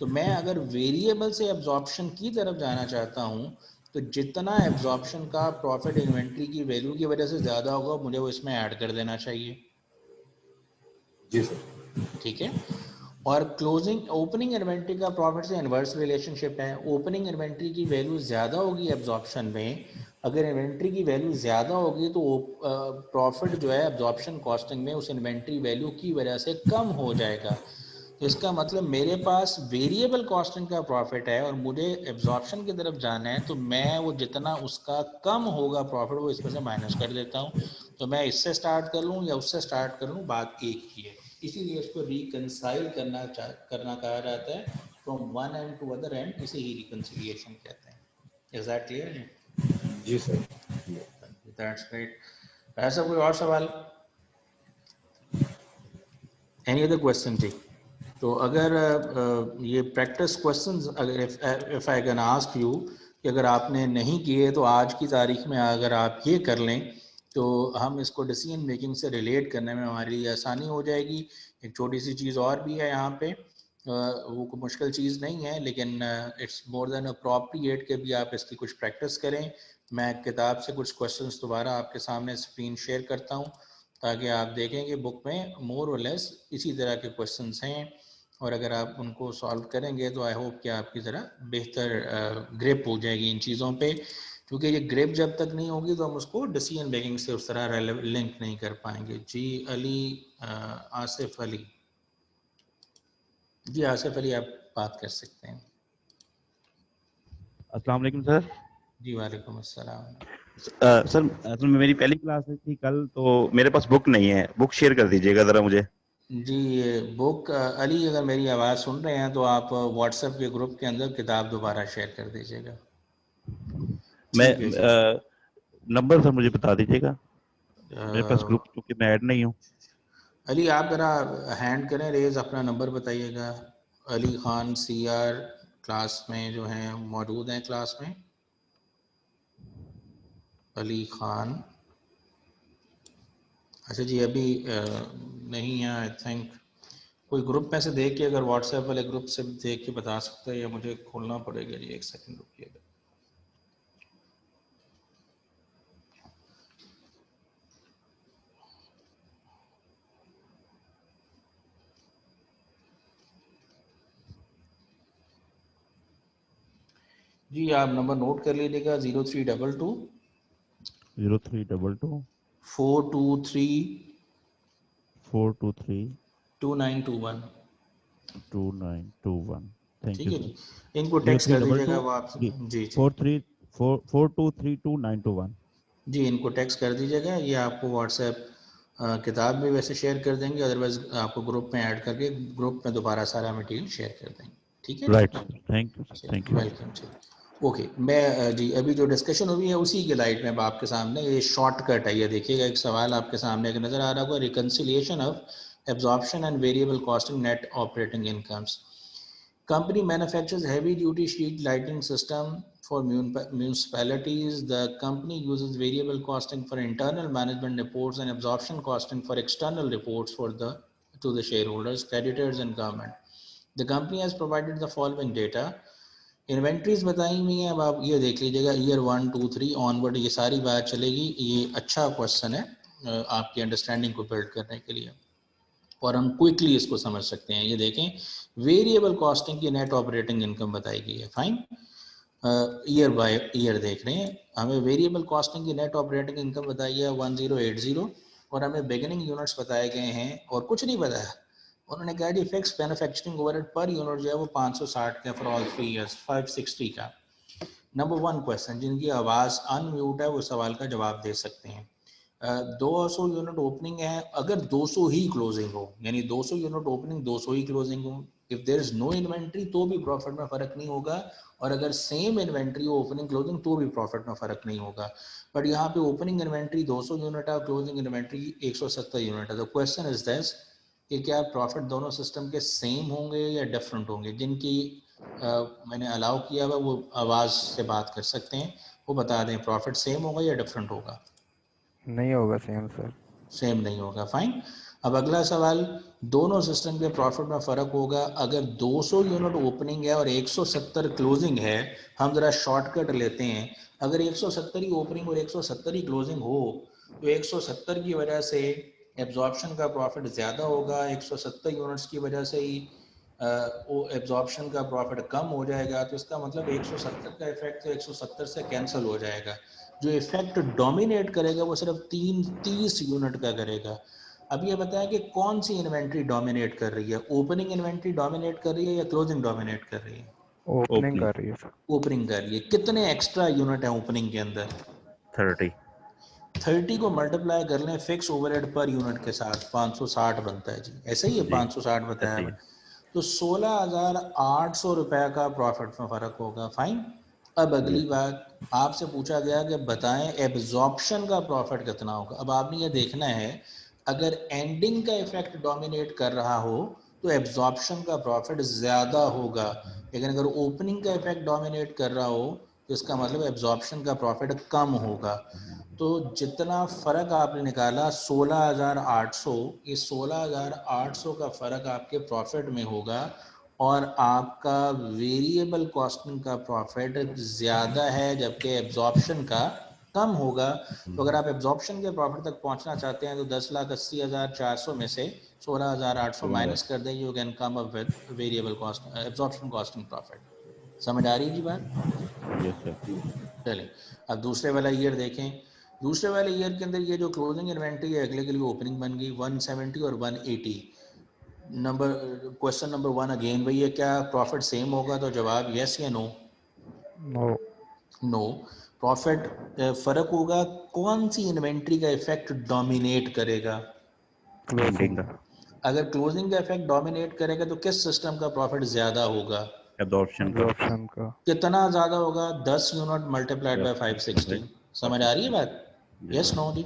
तो मैं अगर वेरिएबल से एब्जॉर्प्शन की तरफ जाना चाहता हूँ, तो जितना एब्जॉर्प्शन का प्रॉफिट इन्वेंट्री की वैल्यू की वजह से ज़्यादा होगा, मुझे वो इसमें ऐड कर देना चाहिए। जी सर। ठीक है, और क्लोजिंग ओपनिंग इन्वेंट्री का प्रॉफिट से इन्वर्स रिलेशनशिप है, ओपनिंग इन्वेंट्री की वैल्यू ज़्यादा होगी एब्जॉर्प्शन में, अगर इन्वेंट्री की वैल्यू ज़्यादा होगी तो प्रॉफिट जो है एब्जॉर्प्शन कॉस्टिंग में उस इन्वेंट्री वैल्यू की वजह से कम हो जाएगा। तो इसका मतलब मेरे पास वेरिएबल कॉस्टिंग का प्रॉफिट है और मुझे एब्जॉर्प्शन की तरफ जाना है, तो मैं वो जितना उसका कम होगा प्रॉफिट वो इसमें से माइनस कर देता हूँ। तो मैं इससे स्टार्ट कर लूँ या उससे स्टार्ट कर लूँ, बात एक ही है, इसीलिए इसको रिकंसाइल करना कहा जाता है, from one end to other end, इसे ही रिकंसिलिएशन कहते हैं। Is that clear? Ji sir. That's great. ऐसा कोई और सवाल, एनी अदर क्वेश्चन जी? तो अगर ये प्रैक्टिस क्वेश्चंस, अगर if I can ask you कि अगर आपने नहीं किए तो आज की तारीख में अगर आप ये कर लें तो हम इसको डिसीजन मेकिंग से रिलेट करने में हमारे लिए आसानी हो जाएगी। एक छोटी सी चीज़ और भी है यहाँ पे, वो कोई मुश्किल चीज़ नहीं है, लेकिन इट्स मोर देन अप्रोप्रिएट के भी आप इसकी कुछ प्रैक्टिस करें। मैं किताब से कुछ क्वेश्चंस दोबारा आपके सामने स्क्रीन शेयर करता हूँ, ताकि आप देखें कि बुक में मोर और लेस इसी तरह के क्वेश्चंस हैं, और अगर आप उनको सॉल्व करेंगे तो आई होप कि आपकी ज़रा बेहतर ग्रिप हो जाएगी इन चीज़ों पे, क्योंकि ये ग्रिप जब तक नहीं होगी तो हम उसको डिसीजन मेकिंग से उस तरह लिंक नहीं कर पाएंगे। जी अली, आसिफ अली, जी आसिफ अली आप बात कर सकते हैं। अस्सलाम वालेकुम सर। जी वालेकुम अस्सलाम। सर असल में मेरी पहली क्लास थी कल, तो मेरे पास बुक नहीं है, बुक शेयर कर दीजिएगा जरा मुझे। जी ये बुक अली, अगर मेरी आवाज़ सुन रहे हैं तो आप व्हाट्सएप के ग्रुप के अंदर किताब दोबारा शेयर कर दीजिएगा। मैं ठीक है जी। नंबर सर मुझे बता दीजिएगा, मेरे पास ग्रुप क्योंकि मैं ऐड नहीं हूँ। अली आप ज़रा हैंड करें रेज, अपना नंबर बताइएगा। अली खान CR क्लास में जो हैं मौजूद हैं क्लास में। अली खान, अच्छा जी अभी नहीं है आई थिंक। कोई ग्रुप में से देख के, अगर व्हाट्सएप वाले ग्रुप से देख के बता सकते हैं या मुझे खोलना पड़ेगा जी, एक सेकंड रुकिएगा। जी आप नंबर नोट कर लीजिएगा 0322 0322 423 423 2921। 2921। थैंक ठीक यू है सर। जी, इनको टेक्स्ट कर दीजिएगा 0322 वो आप। जी जी 4232921। जी, इनको टेक्स्ट कर दीजिएगा, ये आपको व्हाट्सएप किताब भी वैसे शेयर कर देंगे, अदरवाइज आपको ग्रुप में ऐड करके ग्रुप में दोबारा सारा मटेरियल शेयर कर देंगे। ठीक है जी, right sir, thank you sir, thank चलिए यू। वेलकम जी। ओके, मैं जी अभी जो डिस्कशन हुई है उसी के लाइट में अब आपके सामने ये शॉर्टकट है, ये देखिएगा एक सवाल आपके सामने एक नज़र आ रहा होगा, reconciliation of absorption and variable costing net operating incomes. Company manufactures heavy-duty street lighting system for municipalities. The company uses variable costing for internal management reports and absorption costing for external reports to the shareholders, creditors, and government. The company has provided the following data. Inventories बताई हुई हैं, अब आप ये देख लीजिएगा ईयर 1 2 3 ऑनवर्ड ये सारी बात चलेगी। ये अच्छा क्वेश्चन है आपकी अंडरस्टैंडिंग को बिल्ड करने के लिए, और हम क्विकली इसको समझ सकते हैं। ये देखें, वेरिएबल कॉस्टिंग की नेट ऑपरेटिंग इनकम बताई गई है। फाइन, ईयर बाय ईयर देख रहे हैं, हमें वेरिएबल कॉस्टिंग की नेट ऑपरेटिंग इनकम बताई है 1080, और हमें बिगिनिंग यूनिट्स बताए गए हैं और कुछ नहीं बताया। उन्होंने कहा जी fix manufacturing overhead per unit जो है वो 560 का फॉर ऑल 3 इयर्स, 560 का। नंबर 1 क्वेश्चन, जिनकी आवाज़ अनम्यूट है वो सवाल का जवाब दे सकते हैं। 200 यूनिट ओपनिंग है, अगर 200 ही क्लोजिंग हो, यानी 200 यूनिट ओपनिंग 200 ही क्लोजिंग हो, if there is no inventory तो भी प्रॉफिट में फर्क नहीं होगा, और अगर सेम इन्वेंट्री हो ओपनिंग क्लोजिंग तो भी प्रॉफिट में फर्क नहीं होगा। बट यहाँ पे ओपनिंग इन्वेंट्री 200 यूनिट है, क्लोजिंग इन्वेंट्री 170 यूनिट है। तो क्वेश्चन इज दिस कि क्या प्रॉफिट दोनों सिस्टम के सेम होंगे या डिफरेंट होंगे। जिनकी मैंने अलाउ किया हुआ वो आवाज़ से बात कर सकते हैं, वो बता दें प्रॉफिट सेम होगा या डिफरेंट होगा। नहीं होगा सेम सर। सेम नहीं होगा, फाइन। अब अगला सवाल, दोनों सिस्टम के प्रॉफिट में फ़र्क होगा अगर 200 यूनिट ओपनिंग है और 170 क्लोजिंग है। हम ज़रा शॉर्टकट लेते हैं, अगर 170 ही ओपनिंग और 170 ही क्लोजिंग हो तो 170 की वजह से एब्जॉर्प्शन का प्रॉफिट ज़्यादा होगा, 170 यूनिट्स की वजह से ही वो एब्जॉर्प्शन का प्रॉफिट कम हो जाएगा। तो इसका मतलब 170 का इफेक्ट तो 170 से कैंसिल हो जाएगा। जो इफेक्ट डोमिनेट करेगा वो सिर्फ 30 यूनिट का करेगा। अब ये बताया कि कौन सी इन्वेंट्री डोमिनेट कर रही है, ओपनिंग इन्वेंट्री डोमिनेट कर रही है या क्लोजिंग डोमिनेट कर रही है। ओपनिंग कर रही है सर। ओपनिंग कर रही है। कितने एक्स्ट्रा यूनिट है ओपनिंग के अंदर? 30। 30 को मल्टीप्लाई कर लें फिक्स ओवरहेड पर यूनिट के साथ, 560 बनता है जी, ऐसे ही है, जी 560 बताया ऐसे ही है। है। तो 16,800 रुपए का प्रॉफिट में फ़र्क होगा। फाइन। अब अगली जी बात, आपसे पूछा गया कि बताएं एब्जॉर्प्शन का प्रॉफिट कितना होगा। अब आपने ये देखना है, अगर एंडिंग का इफेक्ट डोमिनेट कर रहा हो तो एब्जॉर्प्शन का प्रॉफिट ज़्यादा होगा, लेकिन अगर ओपनिंग का इफेक्ट डोमिनेट कर रहा हो तो इसका मतलब एब्जॉर्प्शन का प्रॉफिट कम होगा। तो जितना फ़र्क आपने निकाला 16,800, इस 16,800 का फ़र्क आपके प्रॉफिट में होगा, और आपका वेरिएबल कॉस्टिंग का प्रॉफिट ज़्यादा है जबकि एब्जॉर्प्शन का कम होगा। तो अगर आप एब्जॉर्प्शन के प्रॉफिट तक पहुंचना चाहते हैं तो 10,80,400 में से 16,800 माइनस कर दें, you can come up with variable cost absorption costing profit. समझ आ रही है जी बात? Yes sir. चलें, अब दूसरे वाला ईयर देखें। दूसरे वाले ईयर के अंदर ये जो क्लोजिंग इन्वेंट्री है अगले के लिए ओपनिंग बन गई 170 और 180। नंबर क्वेश्चन नंबर 1 अगेन भैया, क्या प्रॉफिट सेम होगा? तो जवाब यस या नो? नो। नो। प्रॉफिट फर्क होगा, कौन सी इन्वेंट्री का इफेक्ट डोमिनेट करेगा? एंडिंग का, अगर क्लोजिंग का इफेक्ट डोमिनेट करेगा तो किस सिस्टम का प्रॉफिट ज्यादा होगा? एब्जॉर्प्शन का, एब्जॉर्प्शन का। कितना ज्यादा होगा? 10 यूनिट मल्टीप्लाइड बाय 560। समझ आ रही है बात? यस नो जी?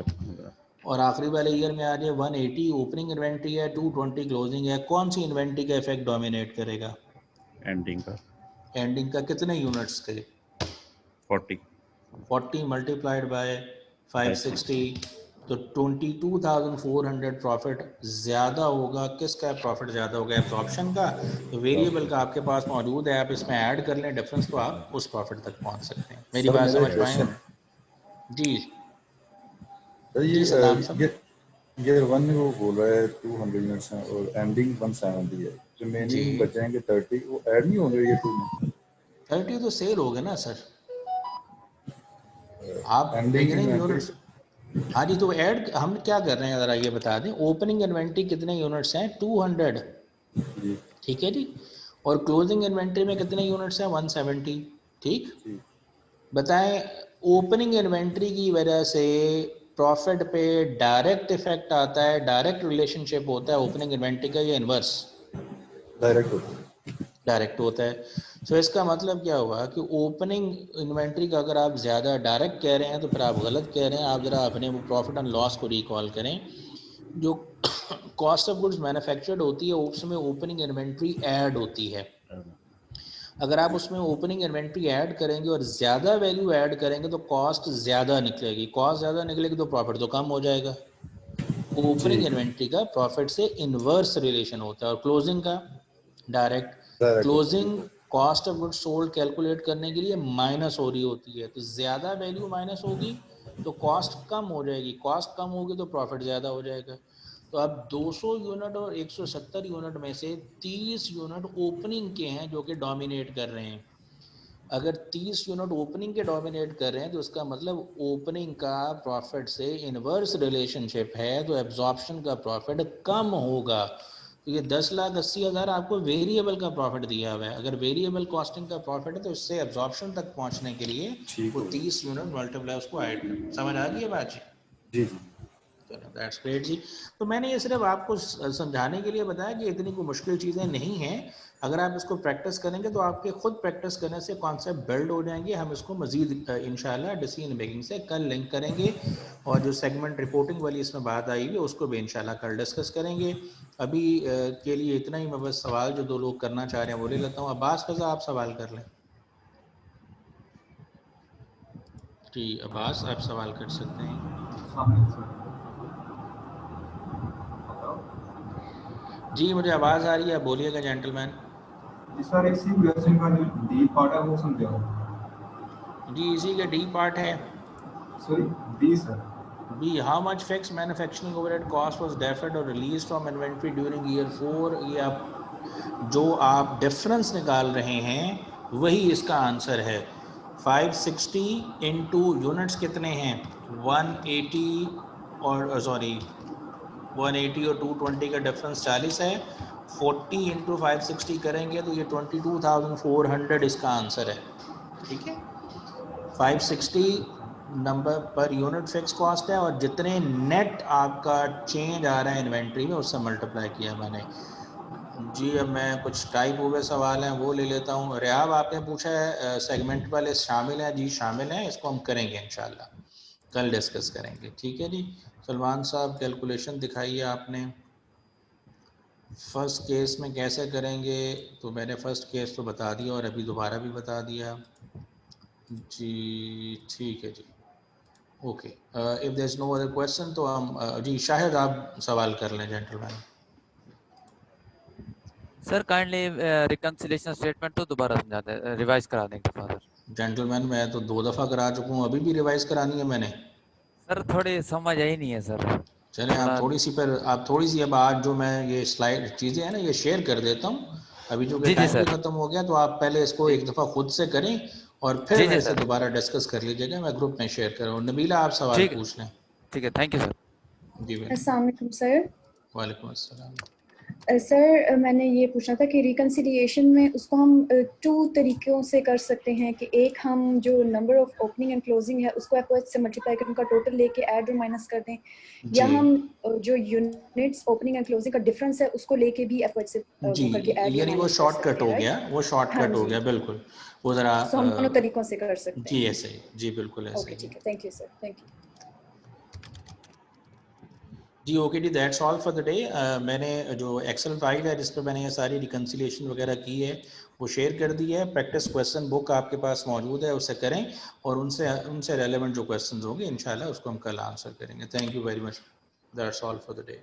और आखिरी वाले ईयर में आ रही है 180 ओपनिंग इन्वेंट्री है, 220 क्लोजिंग है, कौन सी इन्वेंट्री का इफेक्ट डोमिनेट करेगा? एंडिंग का, एंडिंग का। कितने यूनिट्स थे? 40 40 मल्टीप्लाइड बाय 560, तो 22,400 प्रॉफिट ज़्यादा होगा। किसका प्रॉफिट ज़्यादा होगा? एब्जॉर्प्शन का। तो वेरिएबल का आपके पास मौजूद है, आप इसमें ऐड कर लें डिफरेंस, तो आप उस प्रॉफिट तक पहुंच सकते हैं। मेरी सर, बात मेरा समझ एक पाए क्वेश्चन हैं? जी सर, जी सलाम साहब। ये वन वो बोल रहा है 200 यूनिट्स हैं और एंडिंग 170 है, रिमेनिंग जी बचेंगे 30, वो ऐड नहीं होंगे ये 2 में? 30 तो सेल हो गए ना सर, आप एंडिंग बिगिनिंग इन्वेंट्री। यूनिट्स। हाँ जी, तो ऐड हम क्या कर रहे हैं ज़रा ये बता दें। ओपनिंग इन्वेंट्री कितने यूनिट्स हैं? 200, जी ठीक है जी। और क्लोजिंग इन्वेंट्री में कितने यूनिट्स हैं? 170, ठीक। जी। बताएं, ओपनिंग इन्वेंट्री की वजह से प्रॉफिट पे डायरेक्ट इफेक्ट आता है, डायरेक्ट रिलेशनशिप होता है ओपनिंग इन्वेंट्री का, या इन्वर्स? डायरेक्ट होता है। डायरेक्ट होता है। सो इसका मतलब क्या हुआ कि ओपनिंग इन्वेंट्री का अगर आप ज़्यादा डायरेक्ट कह रहे हैं तो फिर आप गलत कह रहे हैं। आप ज़रा अपने वो प्रॉफिट एंड लॉस को रिकॉल करें। जो कॉस्ट ऑफ गुड्स मैन्युफैक्चर्ड होती है उसमें ओपनिंग इन्वेंट्री ऐड होती है। अगर आप उसमें ओपनिंग इन्वेंट्री ऐड करेंगे और ज़्यादा वैल्यू ऐड करेंगे तो कॉस्ट ज़्यादा निकलेगी। कॉस्ट ज़्यादा निकलेगी तो प्रॉफिट तो कम हो जाएगा। ओपनिंग इन्वेंट्री का प्रॉफिट से इन्वर्स रिलेशन होता है, और क्लोजिंग का direct. Closing cost of goods sold calculate करने के लिए माइनस हो रही होती है, तो ज़्यादा वैल्यू माइनस होगी तो कॉस्ट कम हो जाएगी, कॉस्ट कम होगी तो प्रॉफिट ज़्यादा हो जाएगा। तो अब 200 यूनिट और 170 यूनिट में से 30 यूनिट ओपनिंग के हैं जो कि डोमिनेट कर रहे हैं। अगर 30 यूनिट ओपनिंग के डोमिनेट कर रहे हैं तो इसका मतलब ओपनिंग का प्रॉफिट से इनवर्स रिलेशनशिप है, तो एब्जॉर्प्शन का प्रॉफिट कम होगा। तो ये 10,80,000 आपको वेरिएबल का प्रॉफिट दिया हुआ है। अगर वेरिएबल कॉस्टिंग का प्रॉफिट है तो इससे एब्जॉर्प्शन तक पहुंचने के लिए वो 30 यूनिट मल्टीप्लाई उसको ऐड कर। समझ आ रही है बात जी? जी। चलो दैट्स ग्रेट जी। तो मैंने ये सिर्फ आपको समझाने के लिए बताया कि इतनी कोई मुश्किल चीज़ें नहीं हैं। अगर आप इसको प्रैक्टिस करेंगे तो आपके खुद प्रैक्टिस करने से कॉन्सेप्ट बिल्ड हो जाएंगे। हम इसको मज़ीद इंशाल्लाह डिसीजन मेकिंग से कल लिंक करेंगे, और जो सेगमेंट रिपोर्टिंग वाली इसमें बात आई हुई उसको भी इंशाल्लाह कल डिस्कस करेंगे। अभी के लिए इतना ही। मैं बस सवाल जो दो लोग करना चाह रहे हैं वो ले लेता हूँ। अब्बास फजा, आप सवाल कर लें। जी अब्बास, आप सवाल कर सकते हैं। जी मुझे आवाज़ आ रही है, बोलिएगा जेंटलमैन। सर इसी क्वेश्चन का जो डी पार्ट है वो समझाओ। जी इसी का डी पार्ट है। Sorry B sir. B, how much fix manufacturing overhead cost was deferred और release from inventory during year 4। ये आप जो आप डिफरेंस निकाल रहे हैं वही इसका आंसर है। 560 इंटू यूनिट्स कितने हैं? 180 और सॉरी 180 और 220 का डिफरेंस 40 है। 40 इंटू 560 करेंगे तो ये 22,400 इसका आंसर है। ठीक है, 560 number per unit fix cost है, और जितने नेट आपका चेंज आ रहा है इन्वेंट्री में उससे मल्टीप्लाई किया मैंने। जी अब मैं कुछ टाइप हुए सवाल हैं वो ले लेता हूँ। रियाब आपने पूछा है सेगमेंट वाले शामिल हैं? जी शामिल हैं, इसको हम करेंगे इंशाल्लाह, कल डिस्कस करेंगे। ठीक है जी। सलमान साहब कैलकुलेशन दिखाइए आपने। फर्स्ट केस में कैसे करेंगे? तो मैंने फ़र्स्ट केस तो बता दिया और अभी दोबारा भी बता दिया जी। ठीक है जी, okay. If there is no other question तो हम जी शायद आप सवाल कर लें gentleman. Sir kindly reconciliation statement तो दोबारा समझा दें, रिवाइज करा दें एक दफा सर। जेंटलमैन मैं तो 2 दफ़ा करा चुका हूँ, अभी भी रिवाइज़ करानी है मैंने? सर थोड़ी समझ आई नहीं है सर। चलें आप थोड़ी सी पर आप थोड़ी सी अब आज जो मैं ये स्लाइड चीज़ें हैं ना ये शेयर कर देता हूँ अभी, जो कि जी टाइम भी सर। ख़त्म हो गया, तो आप पहले इसको एक दफ़ा खुद से करें और फिर जी मेरे से सर। दोबारा डिस्कस कर लीजिएगा। मैं ग्रुप में शेयर कर रहा हूँ। नबीला आप सवाल ठीक पूछ लें। ठीक है, थैंक यू सर। जी अस्सलाम वालेकुम सर। वालेकुम अस्सलाम। सर मैंने ये पूछना था कि रिकंसिलिएशन में उसको हम 2 तरीकों से कर सकते हैं कि एक हम जो number of opening and closing है उसको एफओएच से मल्टीप्लाई कर उनका टोटल लेके ऐड और माइनस कर दें, या जी हम जो यूनिट्स ओपनिंग एंड क्लोजिंग का डिफरेंस है उसको लेके भी एफओएच से जी, वो करके ऐड यानी वो शॉर्टकट हो गया, वो हाँ शॉर्टकट हो जी, गया, बिल्कुल वो जरा सो हम दोनों तरीकों से कर सकते जी हैं। ऐसे ही, जी बिल्कुल ऐसे ओके ही। ठीक है, thank you sir, thank you. Ji okay ji, that's all for the day. मैंने जो एक्सेल फाइल है जिस पर मैंने ये सारी रिकंसिलिएशन वगैरह की है वो शेयर कर दी है। प्रैक्टिस क्वेश्चन बुक आपके पास मौजूद है, उससे करें और उनसे रेलेवेंट जो क्वेश्चन होंगे इंशाल्लाह उसको हम कल आंसर करेंगे। Thank you very much, that's all for the day.